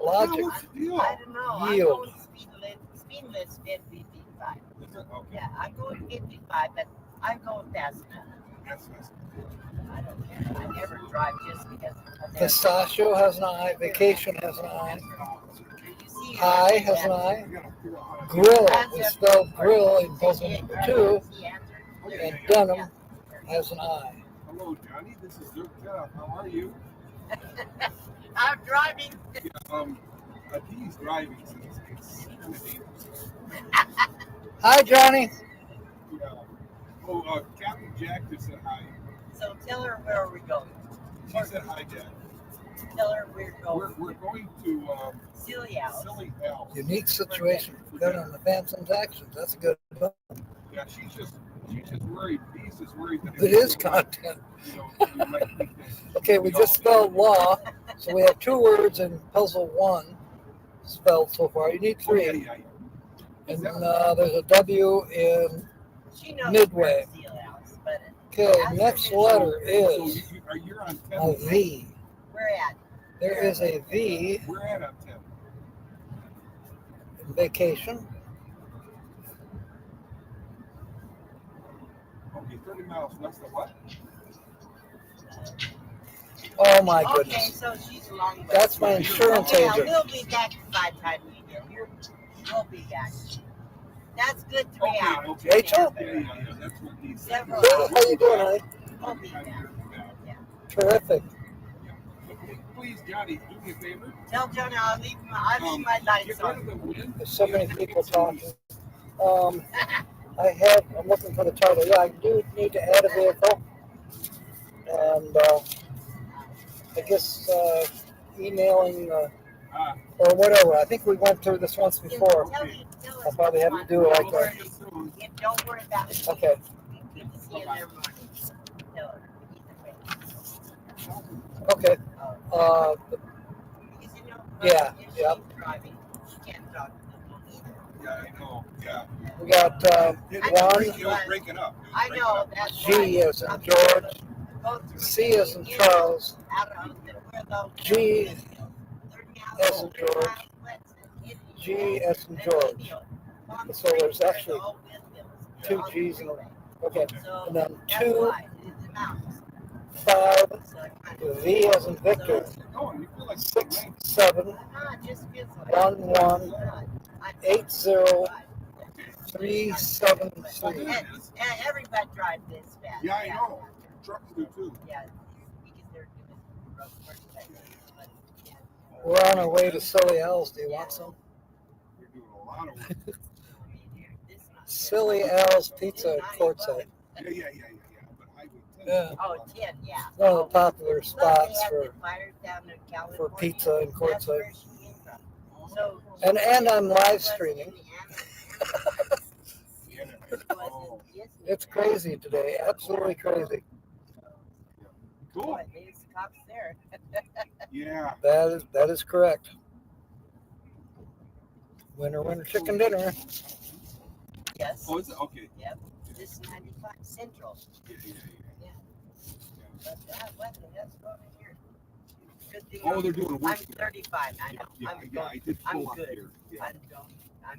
Logic. I don't know. Yield. I'm going speed limit 55. Yeah, I'm going 55, but I'm going fast enough. That's nice. I don't care. I never drive just because. Pistachio has an I. Vacation has an I. You see, I has an I. I gotta figure out how to Grill is spelled grill in puzzle number 2. And denim has an I. Hello, Johnny. This is Dirk Jeff. How are you? I'm driving. He's driving, so it's kind of dangerous. Hi, Johnny. Yeah. Oh, Captain Jack just said hi. So tell her where we're going. She said hi, Jack. Tell her we're going. We're going to Silly House. Silly House. Unique situation. Good on the Phantom's actions. That's a good one. Yeah, she's just worried. He's just worried that It is content. You know, you might think that. Okay, we just spelled law. So we have 2 words in puzzle 1 spelled so far. You need 3. Yeah. And there's a W in She knows Midway. we're Seal House, but Okay, next letter So is you're on 10. a V. we're at. There is a V We're at on 10. in vacation. Okay, 30 miles west of what? Oh my Okay, goodness. so she's a long way. That's my insurance Okay, agent. we'll be back by the time we get here. We'll be back. That's good 3 hours. Okay. Rachel? Yeah, that's what he said. Several How hours. you doing, honey? We'll be back. Terrific. Please, Johnny, do me a favor. Tell Johnny I'll leave my lights Get rid on. of the wind. There's so many people talking. I'm looking for the title. Yeah, I do need to add a vehicle. And I guess emailing or whatever. I think we went through this once before. Tell I'll probably have to do it like that. Don't worry about it. Okay. Good to see you there, Marty. Tell her. Okay. Because you know, Yeah, if yeah. she's driving, she can't talk to them. Yeah, I know. Yeah. We got It one. was breaking up. I know that's G as in George. C as in Charles. G as in George. G as in George. So there's actually 2 G's in a row. Okay. And then 2, 5, V as in Victor. Oh, you feel like 6, 7, 1, 1, 8, 0, 3, 7, 3. Everybody drives this fast. Yeah, I know. Trucks do too. Yeah, because they're doing road work. We're on our way to Silly Al's. Do you want some? We're doing a lot of work. Silly Al's Pizza at Quartzsite. Yeah. But Highway 10. Yeah. Oh, 10, yeah. One of the popular Look, spots they have for the fires down in California. for pizza in That's Quartzsite. where she came from. So, And I'm live streaming. Oh, It's crazy today. Absolutely crazy. cool. Boy, there's the cops there. Yeah. That is correct. Winner, chicken dinner. Yes. Oh, is it? Okay. Yep. This is 95 Central. Yeah. But what the hell's going on here? Good thing Oh, they're doing I'm work. 35. I know. Yeah, I'm I did I'm pull up good. here. Yeah. I'm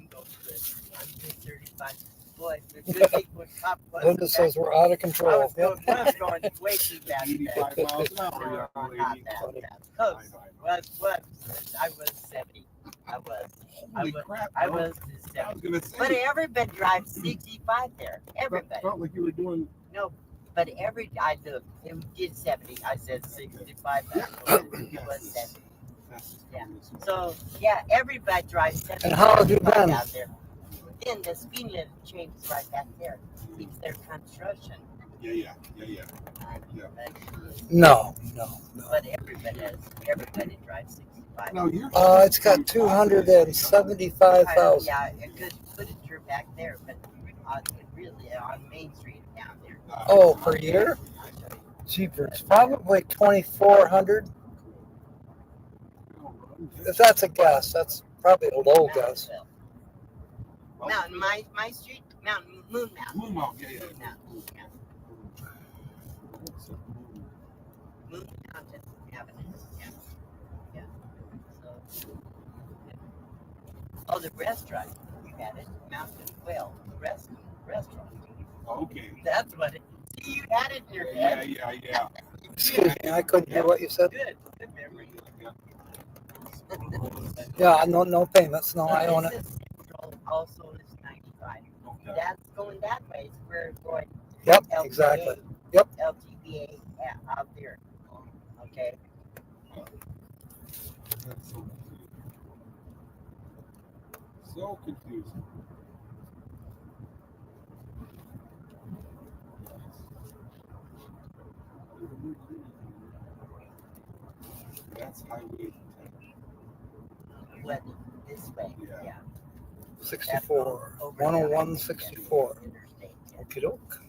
going good. I'm good 35. Boy, the good people cop was Linda says we're out of I control. was going way too fast. 85 miles an hour, young Not lady. that Funny. fast. I Close. know. I was 70. I was. Holy crap. I bro. was I 70. was going to say. But everybody drives 65 there. Everybody. Felt like you were doing. No, but I looked. It did 70. I said 65. It was 70. Yeah. So yeah, everybody drives 70. And how have you been? out there? Then the speed limit changes right back there. It's their construction. Yeah. No. But everybody drives 65. No, you're. It's got 275,000. Yeah, a good footage back there, but really on Main Street down there. Oh, per year? Jeepers. Probably 2,400. If that's a guess, that's probably a low guess. Mountain, my street, Moon Mountain. Moon Mountain, yeah. Moon Mountain, yeah. Moon Mountain Avenue, yeah. So, oh, the restaurant, you had it, Mountain Quail, restaurant. Okay. That's what it. You had it in your Yeah, head. yeah. Excuse me, I couldn't hear what you said. Good. Good memory. Yeah, no payments. No, I own it. This is Central also is 95. Okay. That's going that way. So we're going Yep, LTA, exactly. Yep. LTBA out there. Okay. That's so confusing. That's highway 10. What? This way. Yeah. Yeah. 64. 101, 64. Interstate. Okie doke.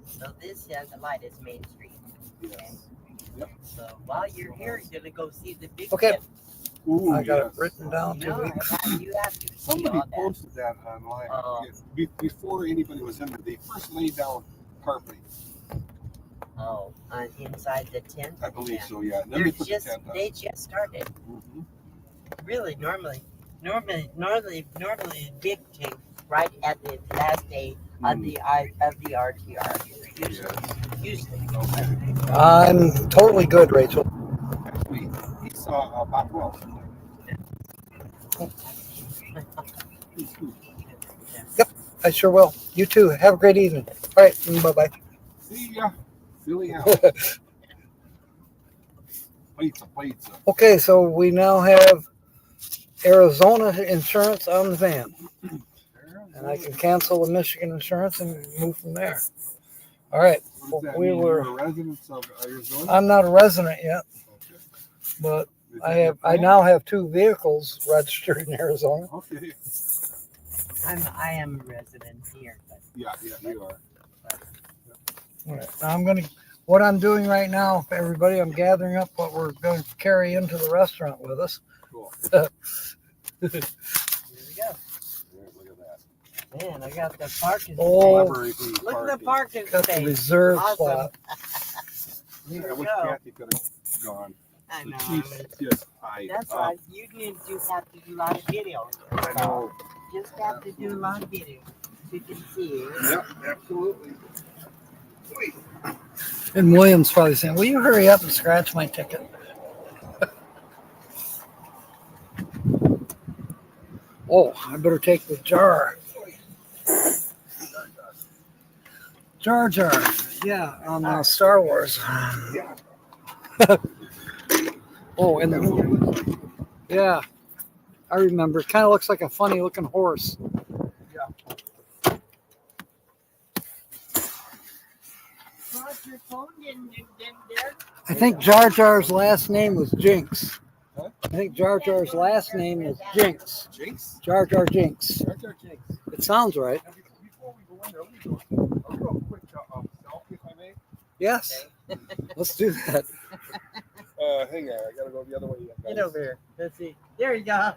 So this the light is Main Street. Yes. Yep. So while you're here, you're gonna go see the big Okay. tip. Ooh, I got yes. it written down No, to you have to see Somebody all that. posted that online. Oh. Before anybody was in there, they first laid down carpeting. Oh, inside the tent. I believe Yeah. so, yeah. And then They're they put just the tent up. they just started. Mhm. Really, normally, big thing right at the last day of the RTR. Usually. Okay. I'm totally good, Rachel. Actually, he saw Bob Wells. I sure will. You too. Have a great evening. All right. Bye-bye. See ya. Filling out. Pizza. Okay, so we now have Arizona insurance on the van. And I can cancel the Michigan insurance and move from there. All right. What does that We mean? were. You're a resident of Arizona? I'm not a resident yet, Okay. but Is I that your I plan? now have 2 vehicles registered in Arizona. Okay. I am a resident here, but Yeah, you are. All right. Now what I'm doing right now, everybody, I'm gathering up what we're going to carry into the restaurant with us. Cool. here we go. Yeah, look at that. Man, I got the parking. Oh, Collaborating Look at the parking. parking got the space. reserve Awesome. spot. Yeah, I There we wish go. Kathy could have gone. I know. She's just high That's up. right. You need to have to do a lot of video. I know. Just have to do a lot of video. You can see. Yep, absolutely. And William's probably saying, will you hurry up and scratch my ticket? Oh, I better take the jar. Jar Jar. Yeah, on Star Wars. Yeah. Oh, and yeah, I remember. Kind of looks like a funny looking horse. Your phone didn't there. I think Jar Jar's last name was Jinx. Huh? I think Jar Jar's last name is Jinx. Jinx? Jar Jar Jinx. Jar Jar Jinx. It sounds right. Before we go in there, I'll do a quick selfie if I may. Yes. Let's do that. Hang on, I gotta go the other way. Guys. Get over here. Let's see. There you go.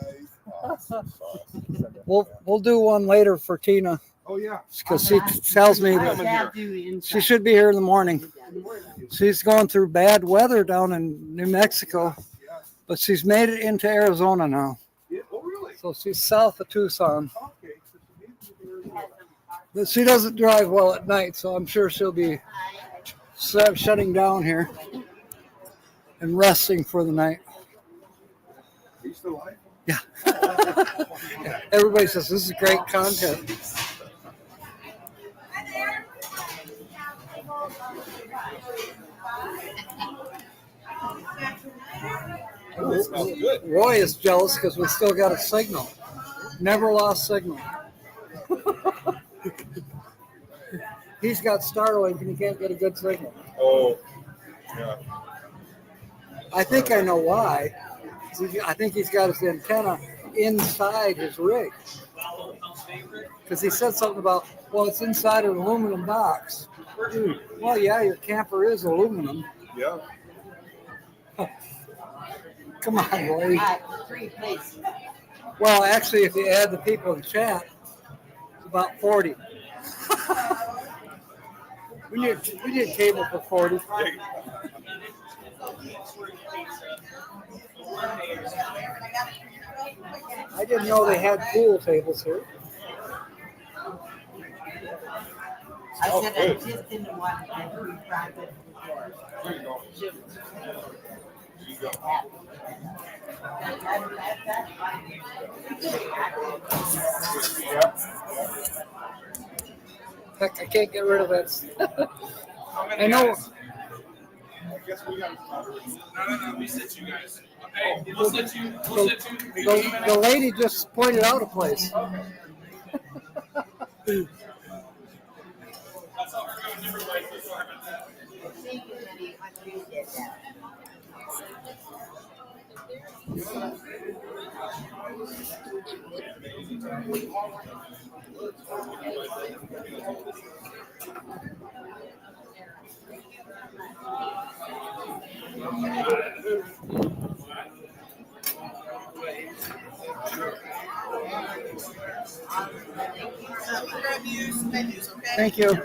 Hey guys. We'll do one later for Tina Oh yeah. because she tells me I that have to inside. she should be here in the morning. She's going through bad weather down in New Mexico, Yeah. but she's made it into Arizona now. Yeah. Oh really? So she's south of Tucson. Okay. So she needs to be there. But she doesn't drive well at night, so I'm sure she'll be shutting down here and resting for the night. Are you still alive? Yeah. Everybody says this is great content. Oh, it smells good. Roy is jealous because we still got a signal. Never lost signal. He's got Starlink and he can't get a good signal. Oh. Yeah. I think I know why. I think he's got his antenna inside his rig. Because he said something about, well, it's inside an aluminum box. Well, yeah, your camper is aluminum. Yeah. Come on, Roy. 3 places. Well, actually, if you add the people in chat, it's about 40. we need cable for 40. I didn't know they had pool tables here. I Oh, said I good. just didn't want to be private before. There you go. There you go. Heck, I can't get rid of it. I know. I guess we got. No, we said you guys. Okay, we'll set you. The lady just pointed out a place. That's all. We're going different ways. Sorry about that. Thank you, honey. I appreciate that. Thank you.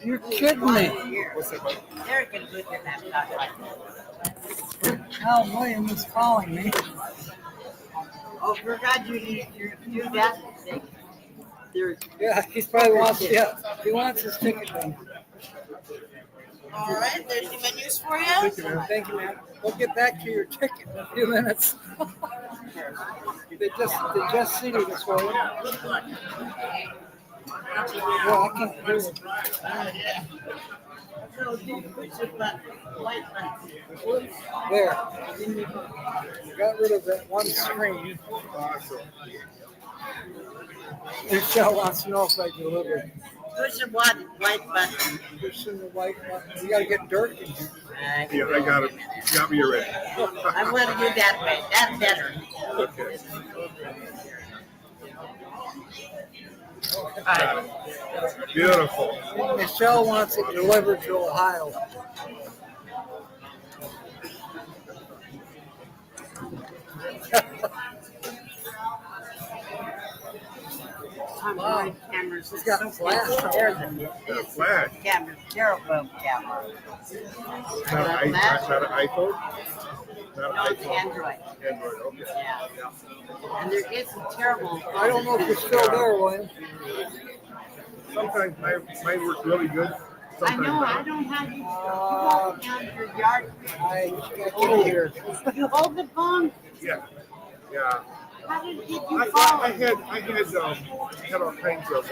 You're kidding me. What's that, buddy? They're going to put in that right. Al Williams is calling me. Oh, forgot you need to do that thing. There's Yeah, he probably wants. Yeah, he wants his ticket done. All right, there's the menus for you. Thank you, man. Thank you, man. We'll get back to your ticket in a few minutes. they just seated us for you. Well, I can't hear it. There. Got rid of that one screen. Awesome. Michelle wants to know if I delivered. push the white button. Pushing the white button. You gotta get dirt in here. Yeah, I got it. You got me already. I want to do that way. That's better. Okay. All right. Beautiful. Michelle wants it delivered to Ohio. My camera's It's got so flash. There's a Got a flash. camera, terrible camera. Not an iPhone? Not No, an it's iPhone. Android. Android, okay. Yeah. And there is a terrible. I don't know if you're still there, William. Sometimes mine works really good. I know. I Sometimes don't have you. Walk down your yard. I can't hear. You hold the phone. yeah. Yeah. How did you I fall? had all kinds of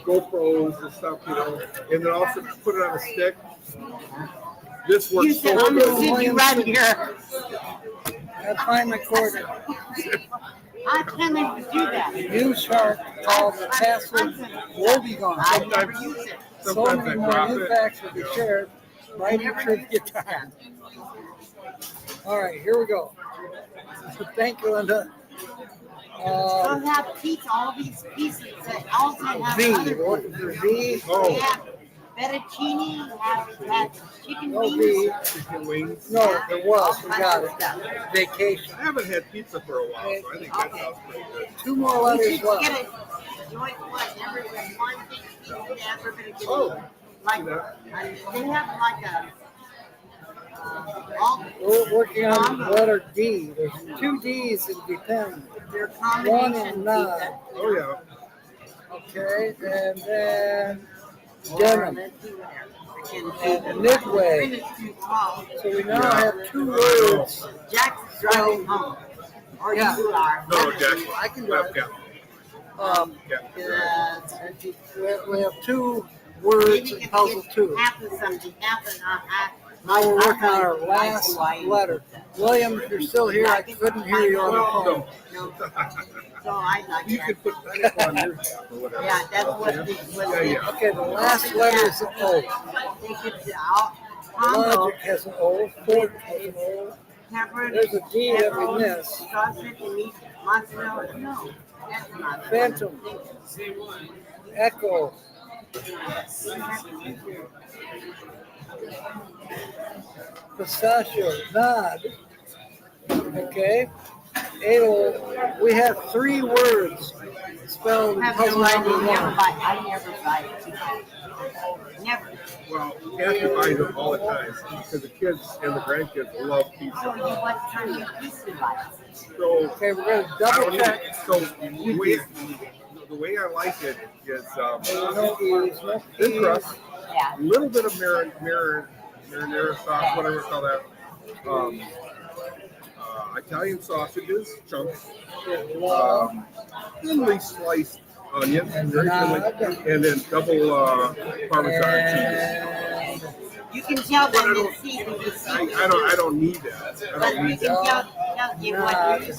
GoPros and stuff, you know, and then also put it on a stick. This You works said so I'm gonna good. sit you right here. Gotta find my cord. I can't even do that. New shark called the password will be gone. I never use it. So Sometimes many I more drop new it. facts will be shared right Never after use the it. time. All right, here we go. Thank you, Linda. They'll have pizza, all these pieces that also have V. other What food. is the V? They Oh, have fettuccine, have chicken No wings. V. chicken wings. No, there was. all We kinds got of it. stuff. Vacation. I haven't had pizza for a while, so I think that sounds pretty good. Two more You letters should left. get it. Joint what? Every one thing you ever gonna get. Oh, Like, they have like a. All We're working on letter D. There's two D's in depend. their One combination and nine. pizza. oh yeah. Okay, and then Or denim. let's do whatever. I can do And that. midway. Mine is too small. So we now have two words. Jack's driving home. Or Yeah. you are. No, Jack. I can Left drive. cap. Yeah. We have two words Maybe in you puzzle can two. get half of something, half and half. Now we're working on our I last see why you letter. did that. William, if you're still here, I couldn't hear you on the phone. No. So I like You that. could put pineapple on your cap or whatever. Yeah, that's what the, Yeah, yeah. Okay, the last letter is an O. They get the out. Combo, Logic has an O. Fort has an O. pepper, There's a D that we pepperoni, missed. sausage, and meat, mozzarella. No, that's not. Phantom. Echo. Pistachio. Nod. Okay. Ale. We have three words. spelled I have puzzle no number idea. one. I never buy it. Never. Well, Kathy buys them all the time because the kids and the grandkids love So pizza. what kind of pizza you like? So Okay, we're gonna I double don't need check. it. So the way I like it is No E's, no thin P's. crust, Yeah. a little bit of marinara sauce, whatever you call that. Italian sausages, chunks, thinly sliced onions, very thinly, and then double Parmesan cheese. And You can tell But I them don't- it's season. I don't need that. I But don't you need can that. tell you what you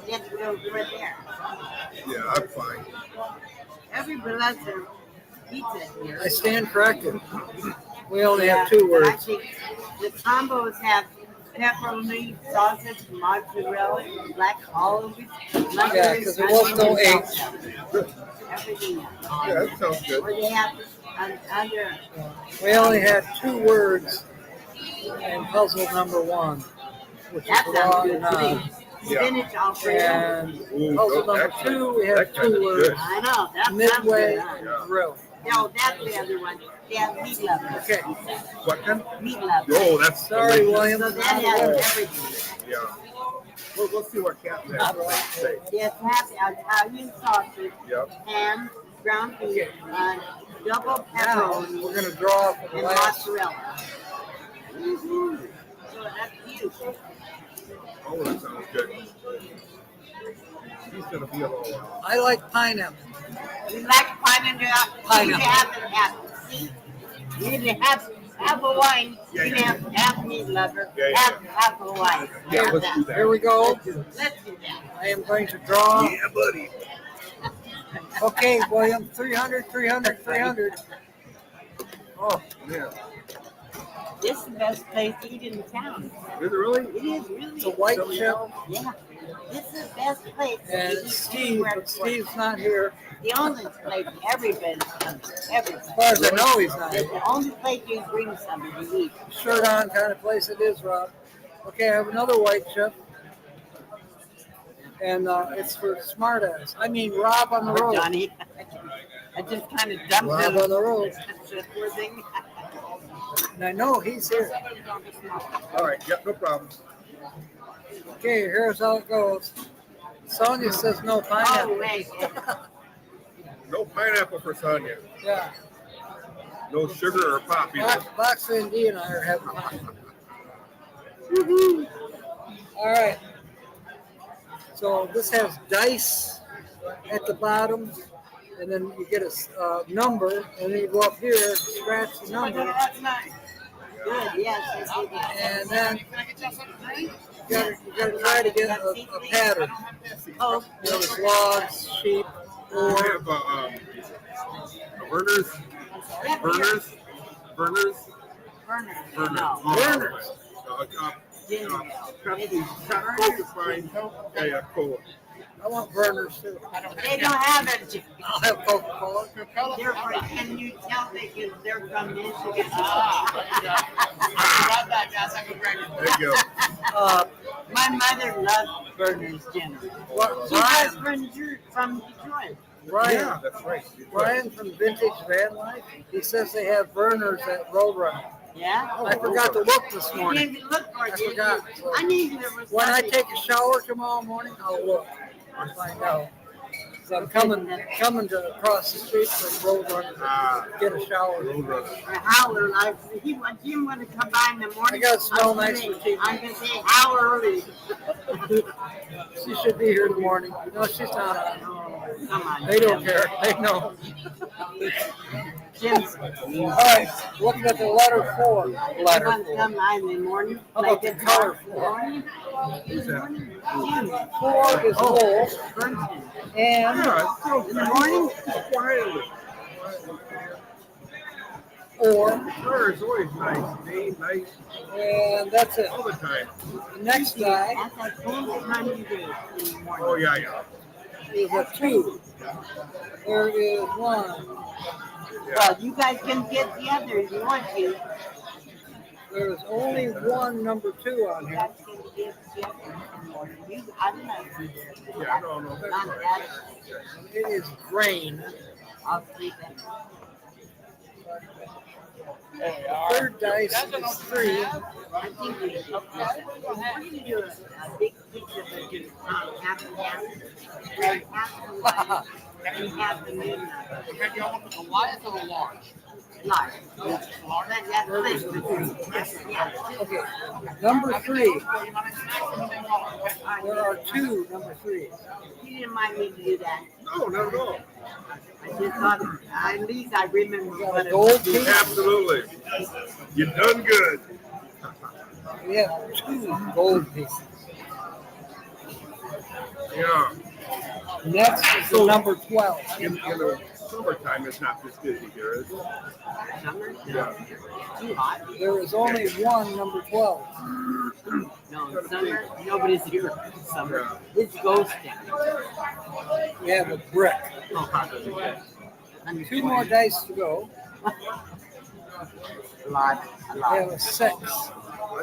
get to go for there. Yeah, I'm fine. Everybody loves their pizza here. I stand corrected. We only have Yeah, two but I words. think the combos have pepperoni, sausage, mozzarella, black olive, Yeah, 'cause there was no H. Everything. Yeah, that sounds good. Or they have under We only had two words in puzzle number one, which is that raw sounds and good to me. non. Spinach Alfredo. And Ooh, puzzle no, number that- two, we have that kind two is words. good. I know that Midway sounds good. and grill. No, that's the other one. They have meat lovers. Okay. What kind? Meat lovers. Oh, that's Sorry, delicious. William. So that has everything. Yeah. We'll see what Captain has to say. It has Italian sausage, Yep. ham, ground beef, double Now, pepperoni, we're gonna draw for the and last. mozzarella. So that's huge. All of it sounds good. He's gonna be a little while. I like pineapple. You like pineapple? Pineapple. You have it half. See? You can have a wine. Yeah, You yeah. can have meat lover. Yeah, yeah, Have a wine. Yeah, Have let's that. do that. Here we go. Let's do that. I am going to draw. Yeah, buddy. Okay, William, 300, 300, 300. Oh, man. This is the best place to eat in town. Is it really? It is really. It's a white chip, Yeah. This is the best place. to and eat it's Steve, anywhere but before. Steve's not here. The only place everybody comes. Everybody. As far as I know, he's not It's here. the only place you can bring somebody to eat. Shirt on kind of place it is, Rob. Okay, I have another white chip. And it's for smartass. I mean, Rob on the Oh, road. Johnny. I just kind of dumped Rob him. on the road. Poor thing. And I know he's here. All right. Yep, no problem. Okay, here's how it goes. Sonia says no Oh, pineapple. wait. No pineapple for Sonia. Yeah. No sugar or pop either. Box D and I are having fun. All right. So this has dice at the bottom, and then you get a number, and then you go up here, scratch the number, Good, yes. yes, yes. and then you gotta try to get a pattern. Oh, You know, there's logs, sheep, We or have burners. Burners. Burners. No. burners. Coke is fine. Yeah, Coke. I want burners too. They don't have it. I'll have Coca-Cola. They're from, can you tell they're from Michigan? There you go. My mother loves Berners dinner. What, She was Brian, from Detroit. Brian, Yeah, that's right. Brian from Vintage Van Life, he says they have burners at Roadrunner. Yeah? I forgot to look this You morning. didn't even look for it, I did you? forgot. I knew there was When I something. take a shower tomorrow morning, I'll look and find out. So I'm coming to across the street from Roadrunner to get a shower. A howler, like, he didn't want to come by in the morning. I gotta smell I'm nice gonna- for TV. I'm going to say how early. She should be here in the morning. No, she's not on. Come on. They don't Jim. care. They know. Jim's. All right, looking at the letter 4. You Letter want to 4. come by in the morning? How about the it's color in the four? morning? Who's that? Jim. 4 is wolf, Bernstein. and In the morning? Quietly. or, Sure, it's always nice. Day, nice, and that's it. all the time. The next guy That's a cool time of day in the morning. Oh, yeah, yeah. is a 2. There is 1. Well, you guys can get the other if you want to. There's only one number 2 on here. That's gonna give Jeff some more. I'm not gonna do that. Yeah, no, that's Not fine. that. It is grain. I'll sleep in. Third dice is 3. I think we should do a big piece of it, just half and half. Like half the light and half the midnight. Okay, y'all want the Goliath or the large? Light. That's it. Yeah. Okay, number 3. Well, you might have to There are 2 number 3s. You didn't mind me to do that. No, not at all. I just thought, at least I remember Got what a it gold was. piece. Absolutely. You done good. We have 2 gold pieces. Yeah. Next is the number 12. In the summertime, it's not this busy here, is it? Summer? Yeah. Too hot. There is only one number 12. No, summer, nobody's here. Summer. Yeah. It's ghost town. We have a brick. And 2 more dice to go. A lot. We have a 6. How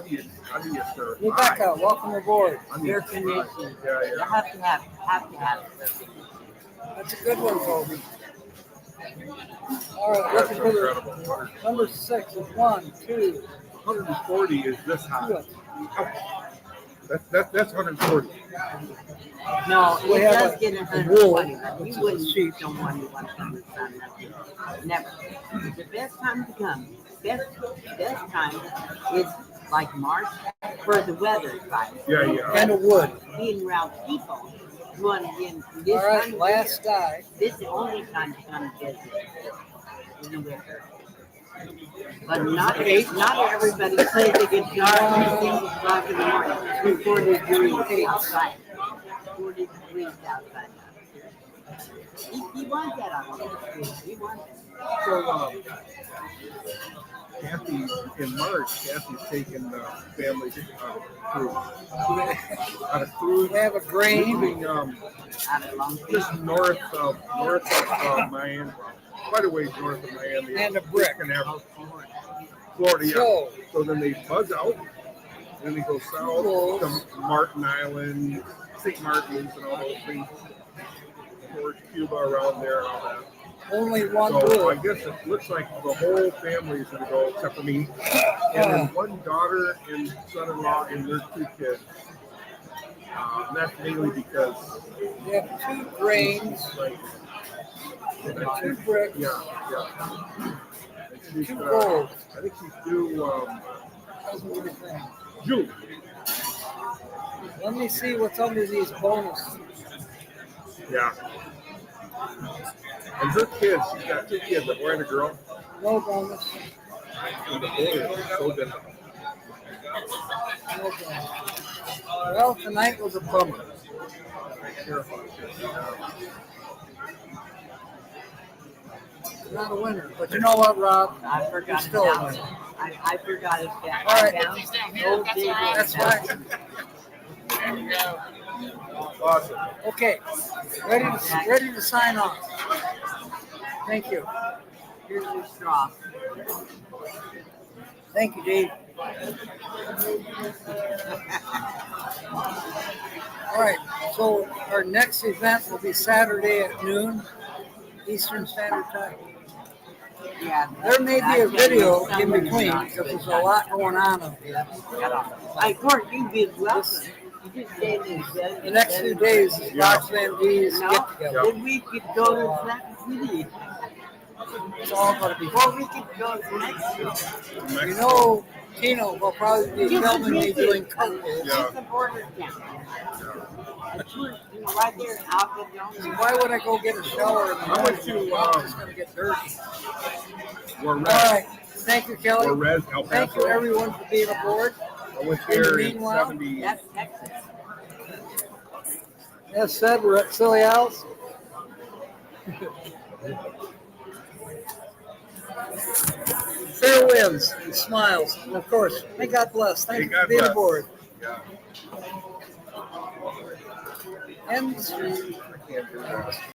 do you stir? Rebecca, welcome aboard. Air conditioning. Yeah, You yeah. have to have it. That's a good one, Toby. All right, That's looking for the incredible. number 6 is 1, 2, 140 is this high. 2. That's 140. No, We it have does a get wool, 120, but which you is wouldn't cheap. don't want to from the sun. Never. The best time to come, best time is like March for the weather side. Yeah, yeah. And a wood. Being around people, you want to get this All right, time of last year, die. this is the only time to come visit in the winter. But not everybody plays a guitar at 6 o'clock in the morning. It's 40 degrees outside. 40 degrees outside. He wants that on the street. He wants it. So, Kathy, in March, Kathy's taking the family on a cruise. We have a grain. Leaving Out of Long Beach. just north of Miami, quite a ways north of Miami. And a brick. Florida, yeah. So, So then they buzz out, and then they go south to Martin Island, St. Martin's, and all those things. Towards Cuba, around there, and all that. only one So I wood. guess it looks like the whole family is going to go, except for me. And then one daughter and son-in-law and their 2 kids. And that's mainly because, We have 2 grains, like, 2 bricks, yeah, yeah. And she's, 2 gold. I think she's due June. Let me see what's under these bonuses. Yeah. And her kids, she's got 2 kids, a boy and a girl. No bonus. And the boy is so different. No bonus. Well, tonight was a bummer. Not a winner. But you know what, Rob? I forgot Still about a it. winner. I forgot it. That. All right. No big That's right. Awesome. Okay. Ready to sign off. Thank you. Here's your straw. Thank you, Dave. All right. So our next event will be Saturday at noon, Eastern Standard Time. Yeah. There may be a video in between because there's a lot going on up here. Of course, you'd be welcome. You just stay there. The next few days is Rox Van D's get together. Then we could go to Second City. It's all going to be Or fun. we could go to Mexico. You know, Tino will probably be filming me doing cartwheels. Yeah. It's the border town. Right there in Alpha Jones. Why would I go get a shower in the How morning? much you, It's going to get dirty. We're All res, right. Thank you, we're Kelly. res El Thank you, Paso. everyone, for being aboard. I went there in Meanwhile, 70. That's Texas. As said, we're at Silly House. Fair winds and smiles. And of course, may God bless. Thank May you for God being bless. aboard. Yeah. And the street. I can't do that.